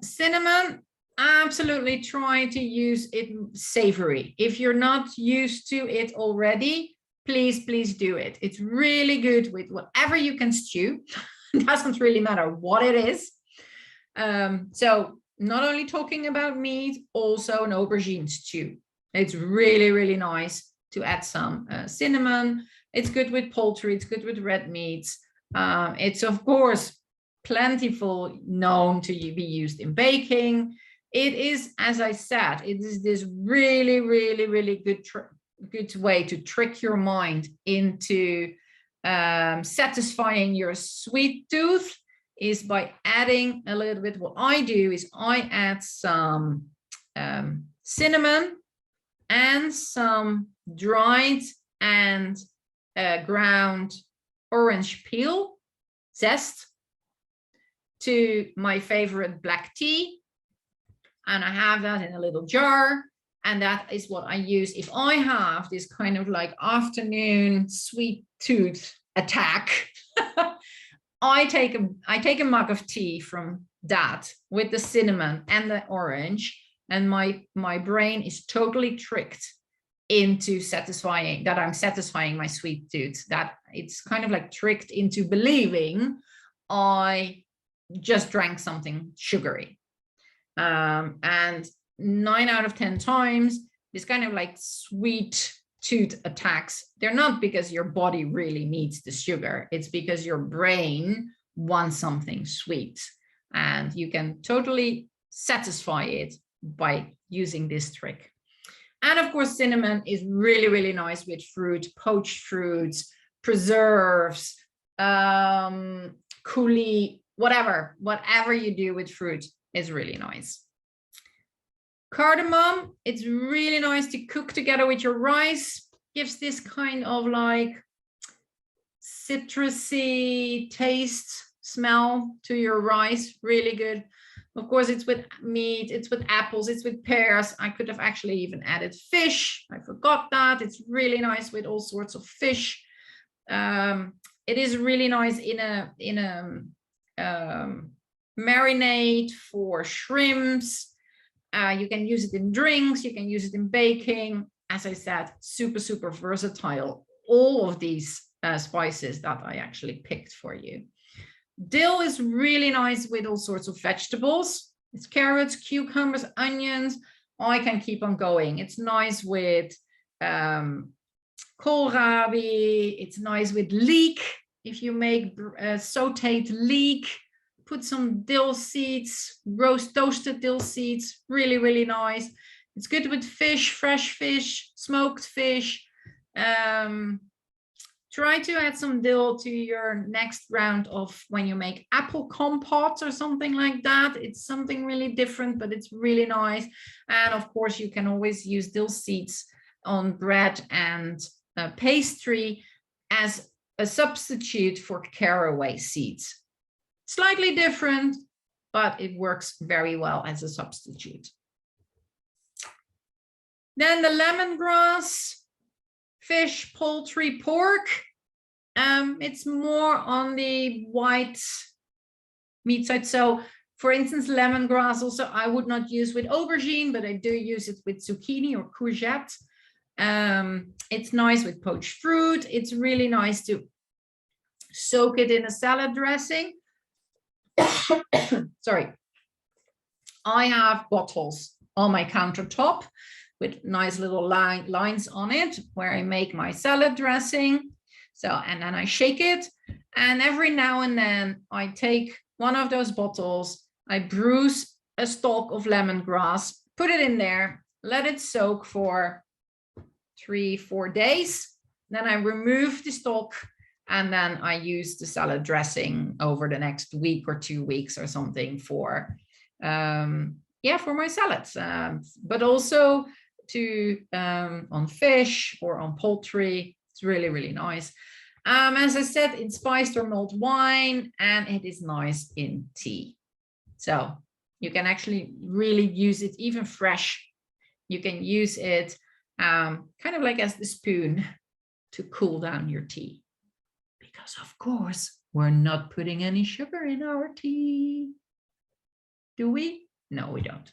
Cinnamon, absolutely try to use it savory. If you're not used to it already, please do it. It's really good with whatever you can stew. It doesn't really matter what it is. So not only talking about meat, also an aubergine stew. It's really, really nice to add some cinnamon. It's good with poultry. It's good with red meats. It's, of course, plentiful, known to be used in baking. It is, as I said, it is this really, really, really good way to trick your mind into satisfying your sweet tooth, is by adding a little bit. What I do is I add some cinnamon and some dried and ground orange peel zest to my favorite black tea, and I have that in a little jar, and that is what I use if I have this kind of like afternoon sweet tooth attack. I take a mug of tea from that with the cinnamon and the orange, and my brain is totally tricked into satisfying that I'm satisfying my sweet tooth. That it's kind of like tricked into believing I just drank something sugary. And 9 out of 10 times, this kind of like sweet tooth attacks, they're not because your body really needs the sugar. It's because your brain wants something sweet. And you can totally satisfy it by using this trick. And of course, cinnamon is really, really nice with fruit, poached fruits, preserves, coulis, whatever you do with fruit is really nice. Cardamom, it's really nice to cook together with your rice. Gives this kind of like citrusy taste, smell to your rice. Really good. Of course, it's with meat, it's with apples, it's with pears. I could have actually even added fish. I forgot that. It's really nice with all sorts of fish. It is really nice in a marinade for shrimps. You can use it in drinks, you can use it in baking. As I said, super, super versatile. All of these spices that I actually picked for you. Dill is really nice with all sorts of vegetables. It's carrots, cucumbers, onions. I can keep on going. It's nice with kohlrabi. It's nice with leek. If you make sauteed leek, put some dill seeds, toasted dill seeds, really, really nice. It's good with fish, fresh fish, smoked fish. Try to add some dill to your next round of when you make apple compote or something like that. It's something really different, but it's really nice. And of course, you can always use dill seeds on bread and pastry as a substitute for caraway seeds. Slightly different, but it works very well as a substitute. Then the lemongrass, fish, poultry, pork. It's more on the white meat side. So for instance, lemongrass also I would not use with aubergine, but I do use it with zucchini or courgette. It's nice with poached fruit. It's really nice to soak it in a salad dressing. Sorry. I have bottles on my countertop with nice little lines on it where I make my salad dressing. So, and then I shake it. And every now and then I take one of those bottles, I bruise a stalk of lemongrass, put it in there, let it soak for 3-4 days. Then I remove the stalk and then I use the salad dressing over the next week or 2 weeks or something for, for my salads, but also to on fish or on poultry. It's really, really nice. As I said, in spiced or mulled wine, and it is nice in tea. So you can actually really use it even fresh. You can use it kind of like as the spoon to cool down your tea. Because of course, we're not putting any sugar in our tea. Do we? No, we don't.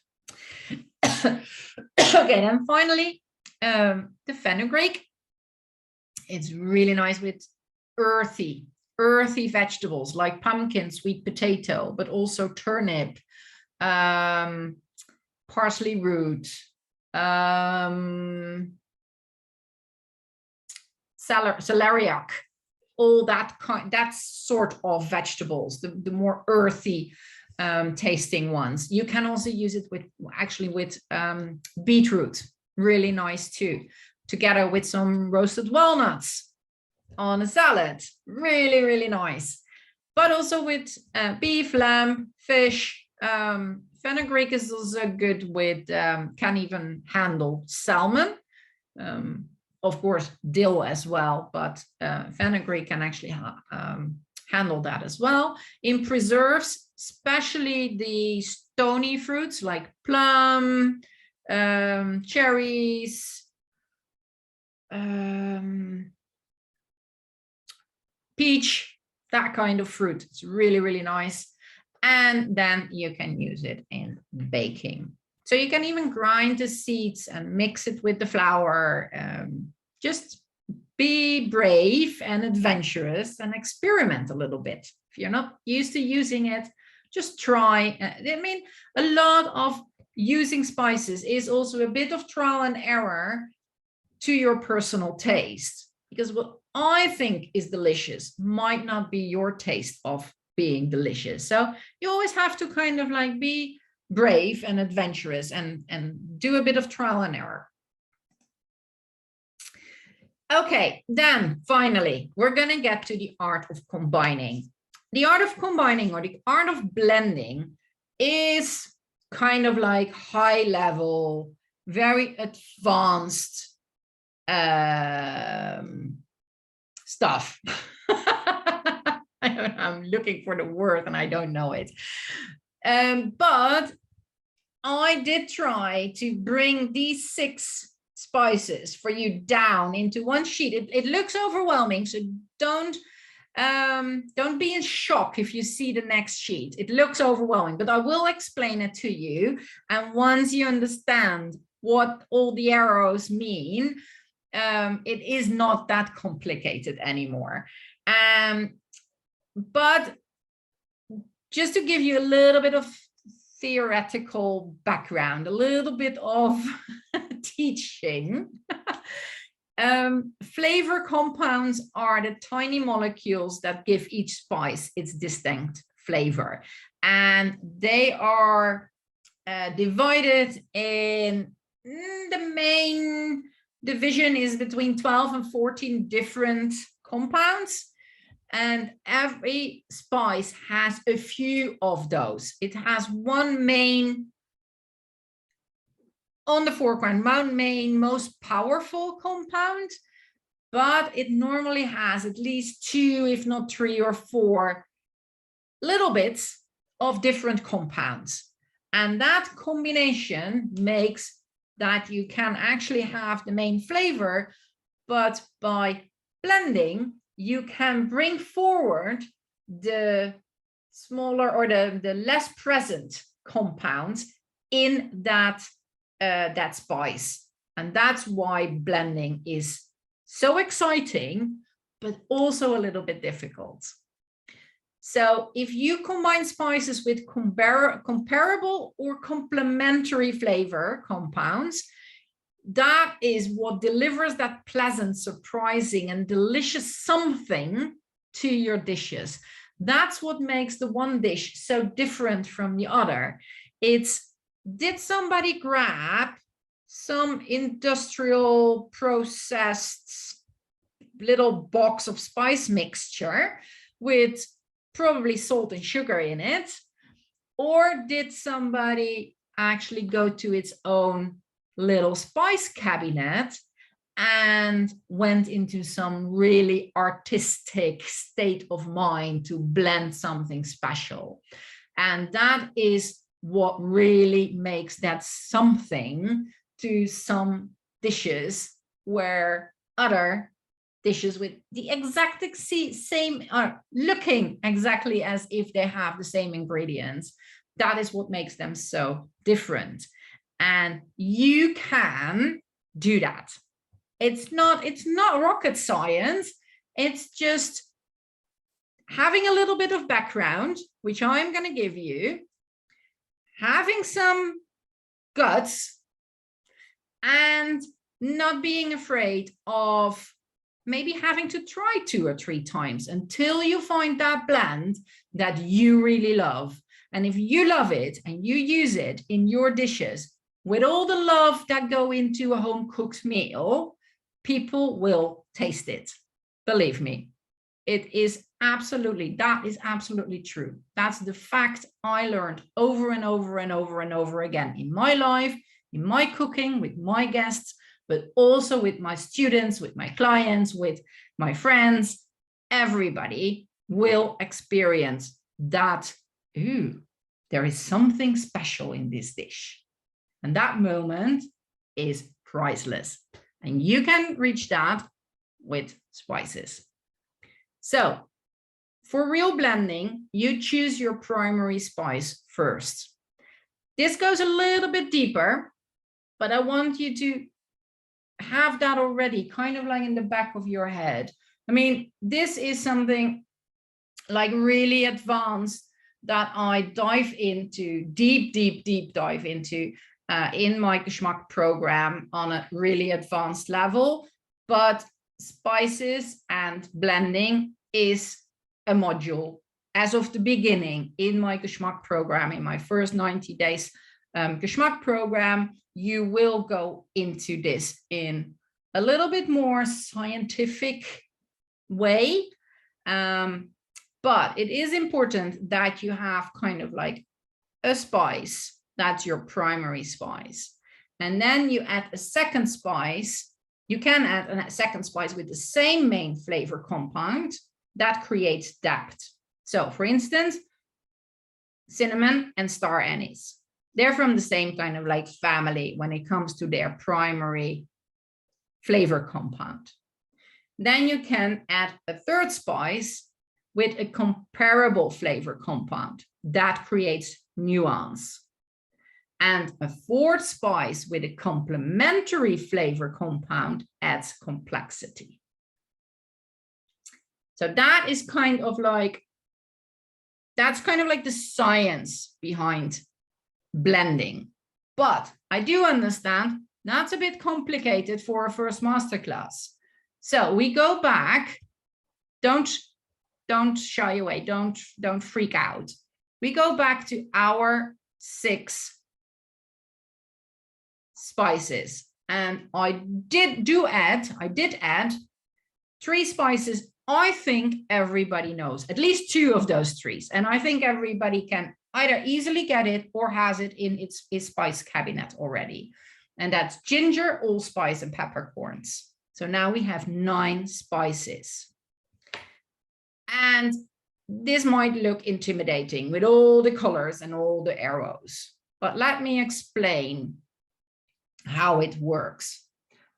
Okay, then finally, the fenugreek. It's really nice with earthy vegetables like pumpkin, sweet potato, but also turnip, parsley root, celeriac, all that sort of vegetables, the more earthy tasting ones. You can also use it with beetroot, really nice too, together with some roasted walnuts on a salad, really, really nice. But also with beef, lamb, fish. Fenugreek is also good with, can even handle salmon. Of course, dill as well, but fenugreek can actually handle that as well. In preserves, especially the stony fruits like plum, cherries, peach, that kind of fruit. It's really, really nice. And then you can use it in baking. So you can even grind the seeds and mix it with the flour. Just be brave and adventurous and experiment a little bit. If you're not used to using it, just try. I mean, a lot of using spices is also a bit of trial and error to your personal taste, because what I think is delicious might not be your taste of being delicious. So you always have to kind of like be brave and adventurous and do a bit of trial and error. Okay, then finally, we're going to get to the art of combining. The art of combining, or the art of blending, is kind of like high level, very advanced stuff. I'm looking for the word and I don't know it. But I did try to bring these 6 spices for you down into one sheet. It looks overwhelming, so don't be in shock if you see the next sheet. It looks overwhelming, but I will explain it to you. And once you understand what all the arrows mean, it is not that complicated anymore. But just to give you a little bit of theoretical background, a little bit of teaching. Flavor compounds are the tiny molecules that give each spice its distinct flavor. And they are divided in, the main division is between 12 and 14 different compounds. And every spice has a few of those. It has one main, on the foreground, one main most powerful compound, but it normally has at least 2, if not 3 or 4 little bits of different compounds. And that combination makes that you can actually have the main flavor, but by blending, you can bring forward the smaller or the less present compounds in that spice. And that's why blending is so exciting, but also a little bit difficult. So if you combine spices with comparable or complementary flavor compounds, that is what delivers that pleasant, surprising, and delicious something to your dishes. That's what makes the one dish so different from the other. It's, did somebody grab some industrial processed little box of spice mixture with probably salt and sugar in it? Or did somebody actually go to its own little spice cabinet and went into some really artistic state of mind to blend something special? And that is what really makes that something to some dishes, where other dishes with the exact same are looking exactly as if they have the same ingredients. That is what makes them so different. And you can do that. It's not rocket science. It's just having a little bit of background, which I'm going to give you, having some guts, and not being afraid of maybe having to try 2 or 3 times until you find that blend that you really love. And if you love it and you use it in your dishes with all the love that go into a home cooked meal, people will taste it. Believe me, it is absolutely, that is absolutely true. That's the fact I learned over and over and over and over again in my life, in my cooking, with my guests, but also with my students, with my clients, with my friends. Everybody will experience that, ooh, there is something special in this dish. And that moment is priceless. And you can reach that with spices. So for real blending, you choose your primary spice first. This goes a little bit deeper, but I want you to have that already kind of like in the back of your head. I mean, this is something like really advanced that I dive into, deep dive into in my Geschmack program on a really advanced level. But spices and blending is a module as of the beginning in my Geschmack program, in my first 90 days Geschmack program, you will go into this in a little bit more scientific way. But it is important that you have kind of like a spice, that's your primary spice. And then you add a second spice. You can add a second spice with the same main flavor compound that creates depth. So for instance, cinnamon and star anise. They're from the same kind of like family when it comes to their primary flavor compound. Then you can add a third spice with a comparable flavor compound that creates nuance. And a fourth spice with a complementary flavor compound adds complexity. So that is kind of like, that's kind of like the science behind blending. But I do understand that's a bit complicated for a first masterclass. So we go back, don't shy away, don't freak out. We go back to our 6 spices, and I did add 3 spices. I think everybody knows at least 2 of those 3, and I think everybody can either easily get it or has it in its spice cabinet already, and that's ginger, allspice, and peppercorns. So now we have 9 spices, and this might look intimidating with all the colors and all the arrows, but let me explain how it works.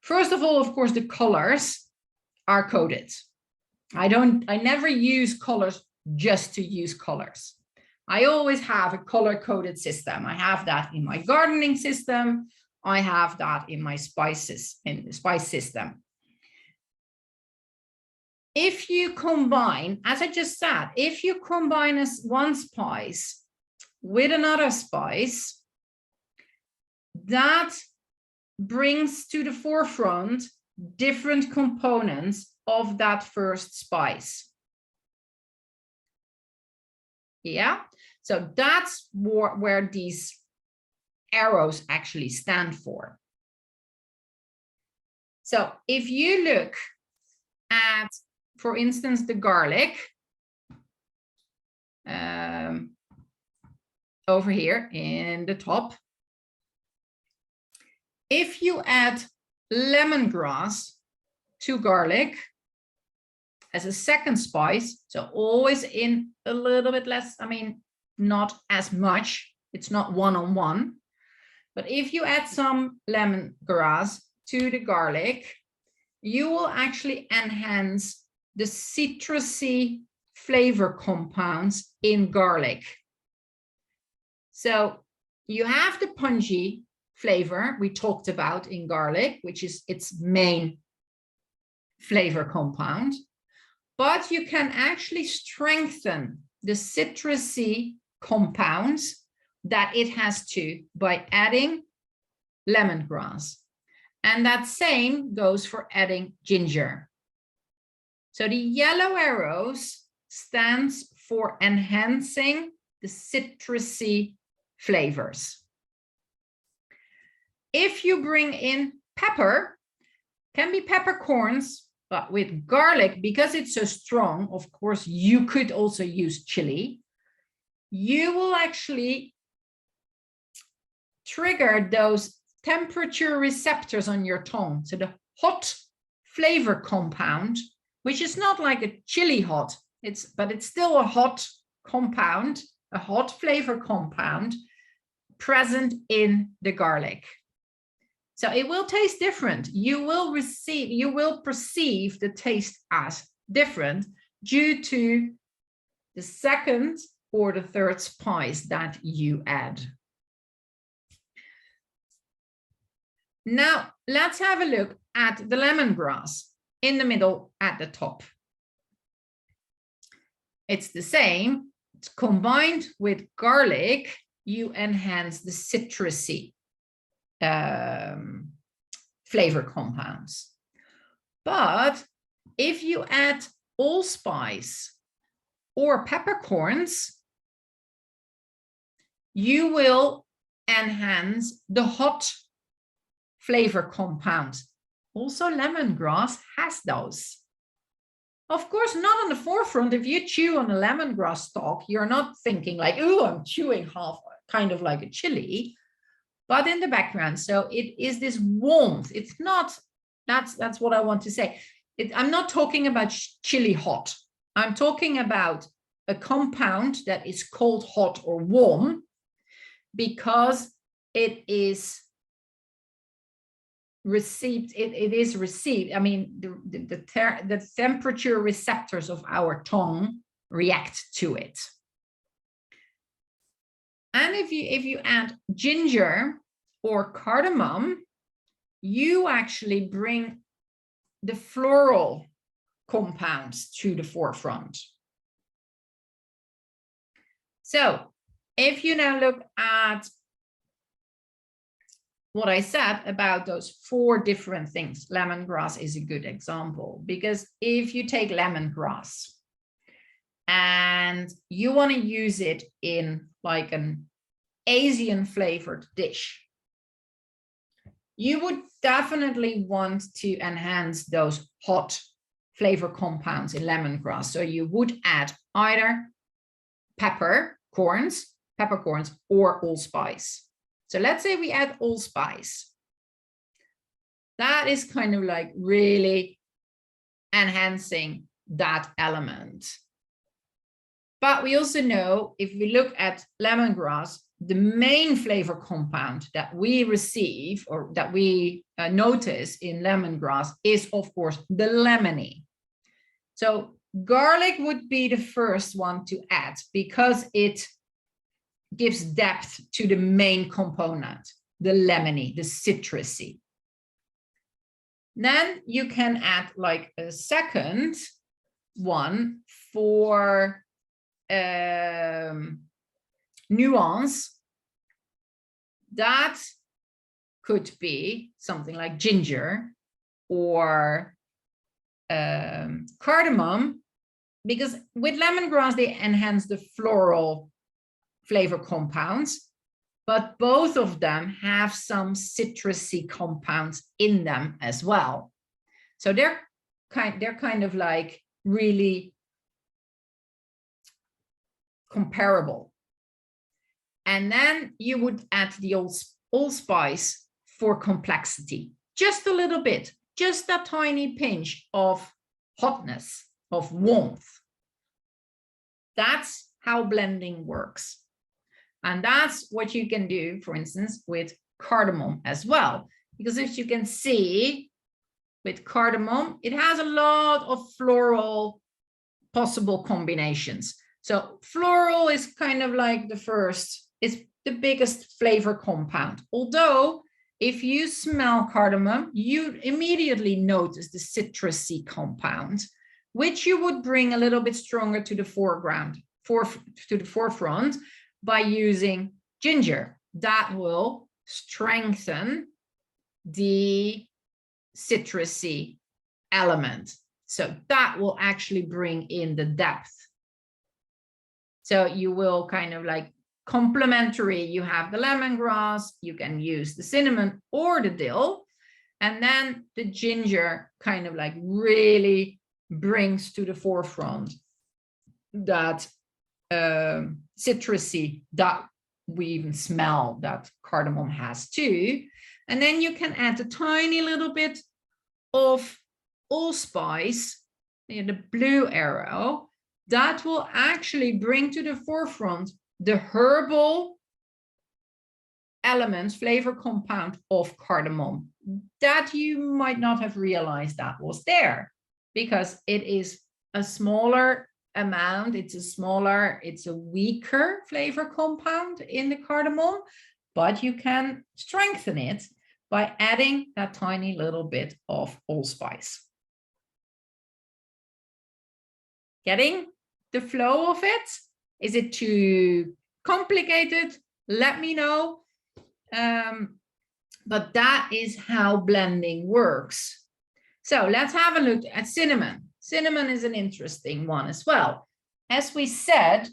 First of all, of course, the colors are coded. I never use colors just to use colors. I always have a color-coded system. I have that in my gardening system. I have that in my spices, in the spice system. If you combine, as I just said, if you combine one spice with another spice, that brings to the forefront different components of that first spice. Yeah, so that's where these arrows actually stand for. So if you look at, for instance, the garlic over here in the top, if you add lemongrass to garlic as a second spice, so always in a little bit less, I mean, not as much, it's not one-on-one, but if you add some lemongrass to the garlic, you will actually enhance the citrusy flavor compounds in garlic. So you have the pungy flavor we talked about in garlic, which is its main flavor compound, but you can actually strengthen the citrusy compounds that it has to by adding lemongrass. And that same goes for adding ginger. So the yellow arrows stands for enhancing the citrusy flavors. If you bring in pepper, can be peppercorns, but with garlic, because it's so strong, of course, you could also use chili. You will actually trigger those temperature receptors on your tongue. So the hot flavor compound, which is not like a chili hot, but it's still a hot compound, a hot flavor compound present in the garlic. So it will taste different. You will perceive the taste as different due to the second or the third spice that you add. Now, let's have a look at the lemongrass in the middle at the top. It's the same. It's combined with garlic, you enhance the citrusy flavor compounds. But if you add allspice or peppercorns, you will enhance the hot flavor compounds. Also, lemongrass has those. Of course, not on the forefront. If you chew on a lemongrass stalk, you're not thinking like, oh, I'm chewing half, kind of like a chili, but in the background. So it is this warmth. It's not, that's what I want to say. I'm not talking about chili hot. I'm talking about a compound that is called hot or warm because it is received, it is received. I mean, the temperature receptors of our tongue react to it. And if you add ginger or cardamom, you actually bring the floral compounds to the forefront. So if you now look at what I said about those 4 different things, lemongrass is a good example, because if you take lemongrass and you want to use it in like an Asian flavored dish, you would definitely want to enhance those hot flavor compounds in lemongrass. So you would add either peppercorns or allspice. So let's say we add allspice. That is kind of like really enhancing that element. But we also know, if we look at lemongrass, the main flavor compound that we receive or that we notice in lemongrass is, of course, the lemony. So garlic would be the first one to add because it gives depth to the main component, the lemony, the citrusy. Then you can add like a second one for nuance. That could be something like ginger or cardamom, because with lemongrass they enhance the floral flavor compounds, but both of them have some citrusy compounds in them as well. So they're kind of like really comparable. And then you would add the allspice for complexity, just a little bit, just a tiny pinch of hotness, of warmth. That's how blending works. And that's what you can do, for instance, with cardamom as well. Because as you can see, with cardamom, it has a lot of floral possible combinations. So floral is kind of like the first, it's the biggest flavor compound. Although, if you smell cardamom, you immediately notice the citrusy compound, which you would bring a little bit stronger to the forefront by using ginger. That will strengthen the citrusy element. So that will actually bring in the depth. So you will kind of like complementary. You have the lemongrass, you can use the cinnamon or the dill, and then the ginger kind of like really brings to the forefront that citrusy that we even smell that cardamom has too. And then you can add a tiny little bit of allspice, the blue arrow, that will actually bring to the forefront the herbal elements, flavor compound of cardamom that you might not have realized that was there, because it is a smaller amount, it's a weaker flavor compound in the cardamom, but you can strengthen it by adding that tiny little bit of allspice. Getting the flow of it? Is it too complicated? Let me know. But that is how blending works. So let's have a look at cinnamon. Cinnamon is an interesting one as well. as we said,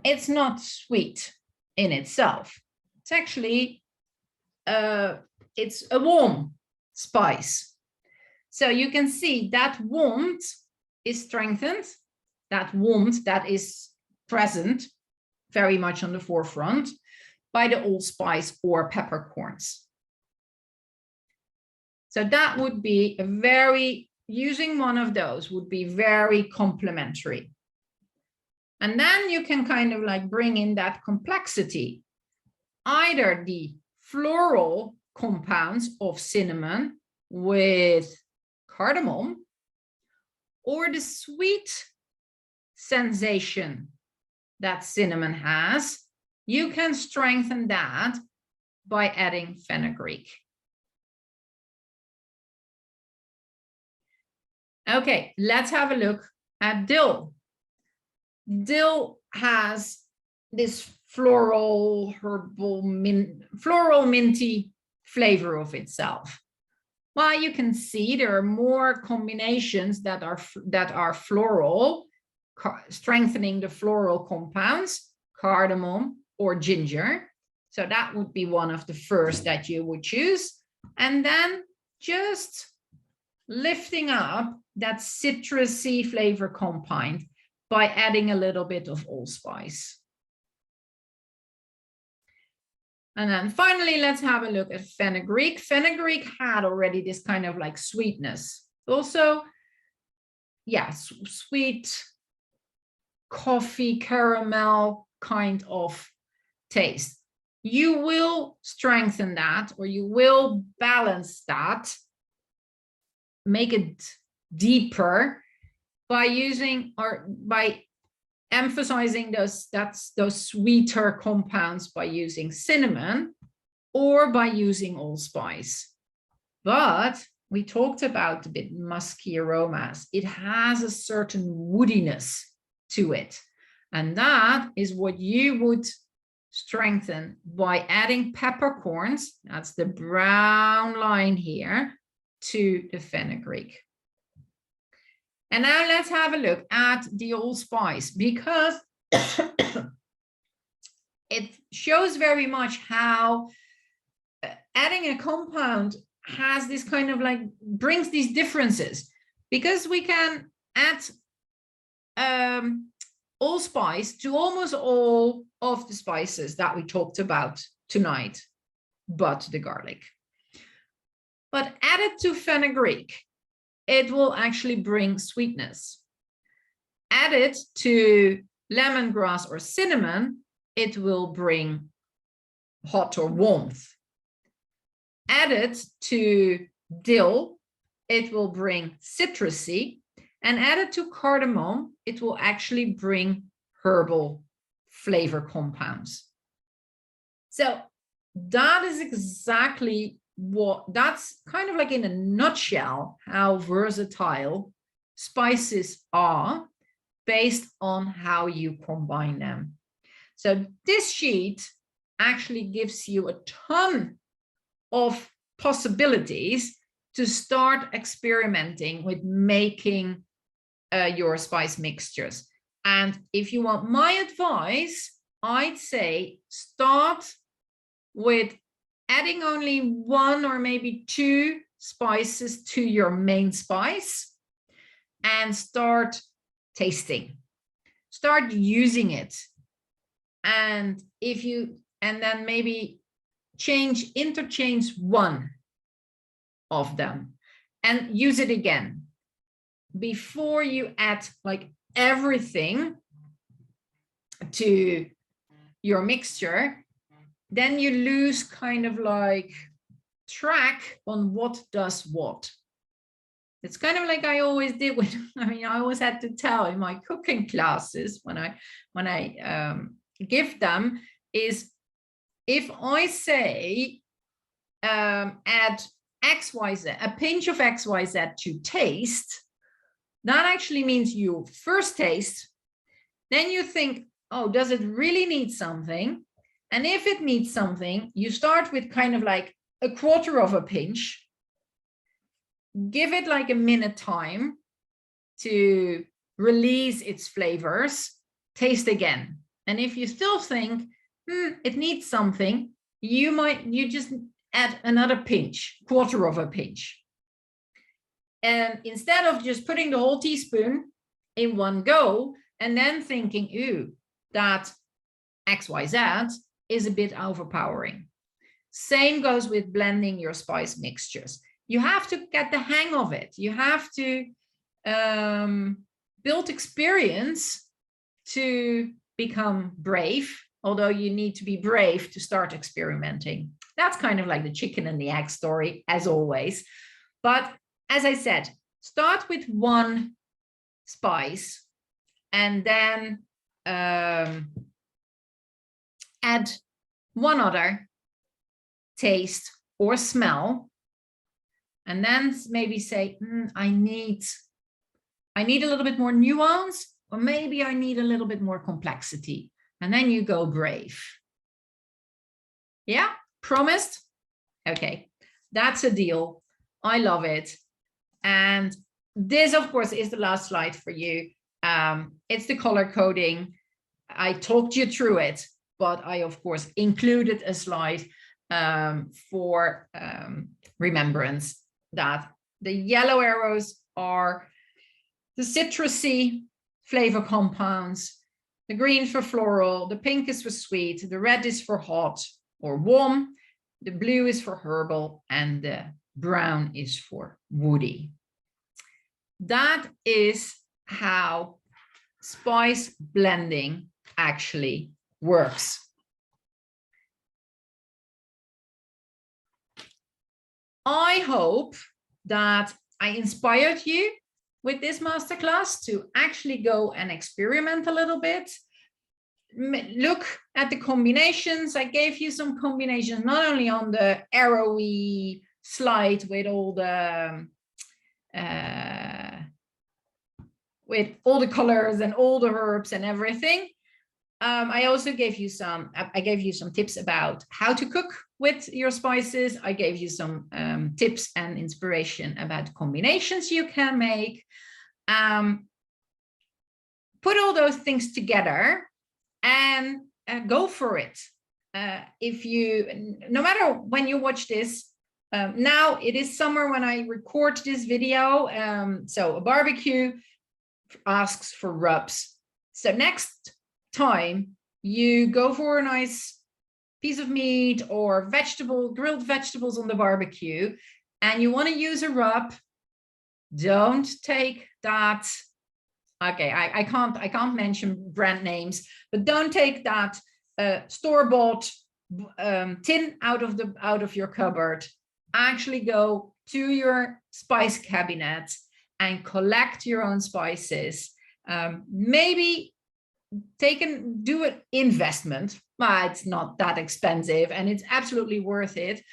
it's not sweet in itself. It's actually, it's a warm spice. So you can see that warmth is strengthened, that warmth that is present very much on the forefront by the allspice or peppercorns. So that would be a very, using one of those would be very complementary. And then you can kind of like bring in that complexity, either the floral compounds of cinnamon with cardamom, or the sweet sensation that cinnamon has. You can strengthen that by adding fenugreek. Okay, let's have a look at dill. Dill has this floral, herbal, floral minty flavor of itself. Well, you can see there are more combinations that are floral, strengthening the floral compounds, cardamom or ginger. So that would be one of the first that you would choose. And then just lifting up that citrusy flavor compound by adding a little bit of allspice. And then finally, let's have a look at fenugreek. Fenugreek had already this kind of like sweetness. Also, yes, sweet coffee, caramel kind of taste. You will strengthen that, or you will balance that, make it deeper by using or by emphasizing those sweeter compounds by using cinnamon or by using allspice. But we talked about a bit musky aromas. It has a certain woodiness to it. And that is what you would strengthen by adding peppercorns, that's the brown line here, to the fenugreek. And now let's have a look at the allspice, because it shows very much how adding a compound has this kind of like, brings these differences, because we can add allspice to almost all of the spices that we talked about tonight, but the garlic. But added to fenugreek, it will actually bring sweetness. Added to lemongrass or cinnamon, it will bring hot or warmth. Added to dill, it will bring citrusy. And added to cardamom, it will actually bring herbal flavor compounds. So that is exactly that's kind of like in a nutshell how versatile spices are based on how you combine them. So this sheet actually gives you a ton of possibilities to start experimenting with making your spice mixtures. And if you want my advice, I'd say start with adding only one or maybe two spices to your main spice and start tasting. Start using it. And then maybe interchange one of them and use it again before you add like everything to your mixture. Then you lose kind of like track on what does what. It's kind of like I always did with, I always had to tell in my cooking classes when I give them is, if I say add XYZ, a pinch of XYZ to taste, that actually means you first taste, then you think, oh, does it really need something? And if it needs something, you start with kind of like a quarter of a pinch, give it like a minute time to release its flavors, taste again. And if you still think, it needs something, you just add another pinch, quarter of a pinch. And instead of just putting the whole teaspoon in one go and then thinking, ooh, that XYZ is a bit overpowering. Same goes with blending your spice mixtures. You have to get the hang of it. You have to build experience to become brave, although you need to be brave to start experimenting. That's kind of like the chicken and the egg story, as always. But as I said, start with one spice and then add one other, taste or smell, and then maybe say, I need a little bit more nuance, or maybe I need a little bit more complexity. And then you go brave. Yeah, promised? Okay, that's a deal. I love it. And this, of course, is the last slide for you. It's the color coding. I talked you through it, but I, of course, included a slide for remembrance that the yellow arrows are the citrusy flavor compounds, the green for floral, the pink is for sweet, the red is for hot or warm, the blue is for herbal, and the brown is for woody. That is how spice blending actually works. I hope that I inspired you with this masterclass to actually go and experiment a little bit. Look at the combinations. I gave you some combinations, not only on the arrowy slide with all the colors and all the herbs and everything. I also gave you some tips about how to cook with your spices. I gave you some tips and inspiration about combinations you can make. Put all those things together and go for it. No matter when you watch this, now it is summer when I record this video. So a barbecue asks for rubs. So next time you go for a nice piece of meat or grilled vegetables on the barbecue and you want to use a rub, don't take that. Okay, I can't mention brand names, but don't take that store-bought tin out of your cupboard. Actually go to your spice cabinet and collect your own spices. Maybe do an investment, but it's not that expensive and it's absolutely worth it.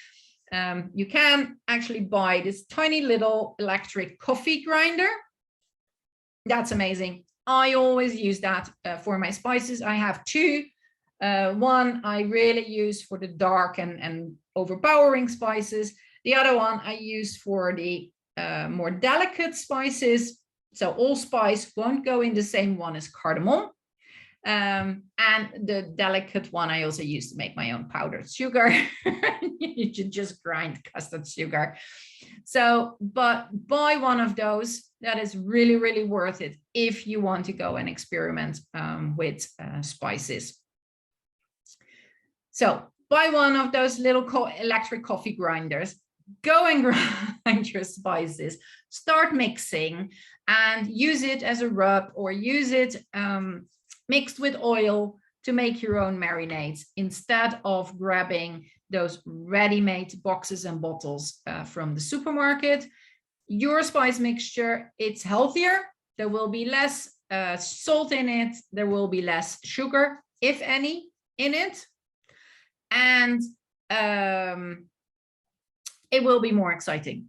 You can actually buy this tiny little electric coffee grinder. That's amazing. I always use that for my spices. I have two. One I really use for the dark and overpowering spices. The other one I use for the more delicate spices. So allspice won't go in the same one as cardamom. And the delicate one I also use to make my own powdered sugar. You should just grind custard sugar. So, but buy one of those. That is really, really worth it if you want to go and experiment with spices. So buy one of those little electric coffee grinders. Go and grind your spices. Start mixing and use it as a rub or use it mixed with oil to make your own marinades instead of grabbing those ready-made boxes and bottles from the supermarket. Your spice mixture, it's healthier. There will be less salt in it. There will be less sugar, if any, in it. And it will be more exciting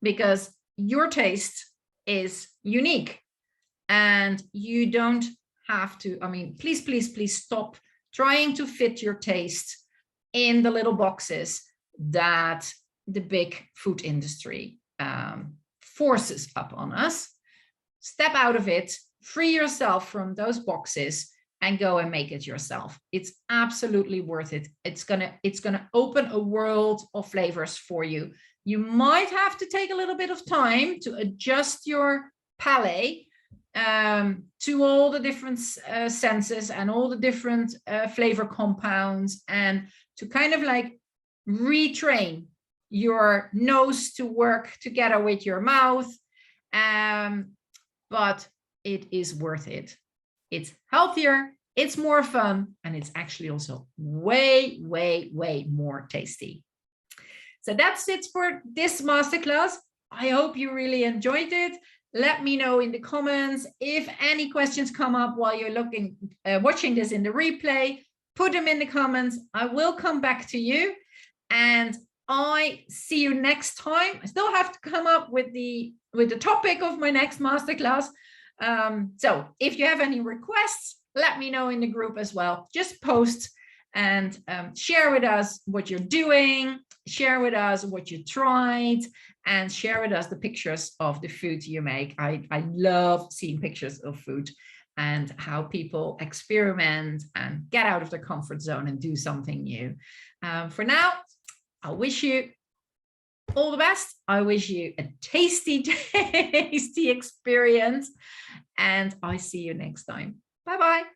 because your taste is unique and you don't have to, please, please, please stop trying to fit your taste in the little boxes that the big food industry forces up on us. Step out of it, free yourself from those boxes, and go and make it yourself. It's absolutely worth it. It's gonna open a world of flavors for you. You might have to take a little bit of time to adjust your palate to all the different senses and all the different flavor compounds, and to kind of like retrain your nose to work together with your mouth. But it is worth it. It's healthier, it's more fun, and it's actually also way, way, way more tasty. So that's it for this masterclass. I hope you really enjoyed it. Let me know in the comments if any questions come up while you're watching this in the replay. Put them in the comments. I will come back to you, and I see you next time. I still have to come up with the topic of my next masterclass. So if you have any requests, let me know in the group as well. Just post and share with us what you're doing, share with us what you tried, and share with us the pictures of the food you make. I love seeing pictures of food and how people experiment and get out of their comfort zone and do something new. For now, I wish you all the best. I wish you a tasty, tasty experience, and I see you next time. Bye-bye.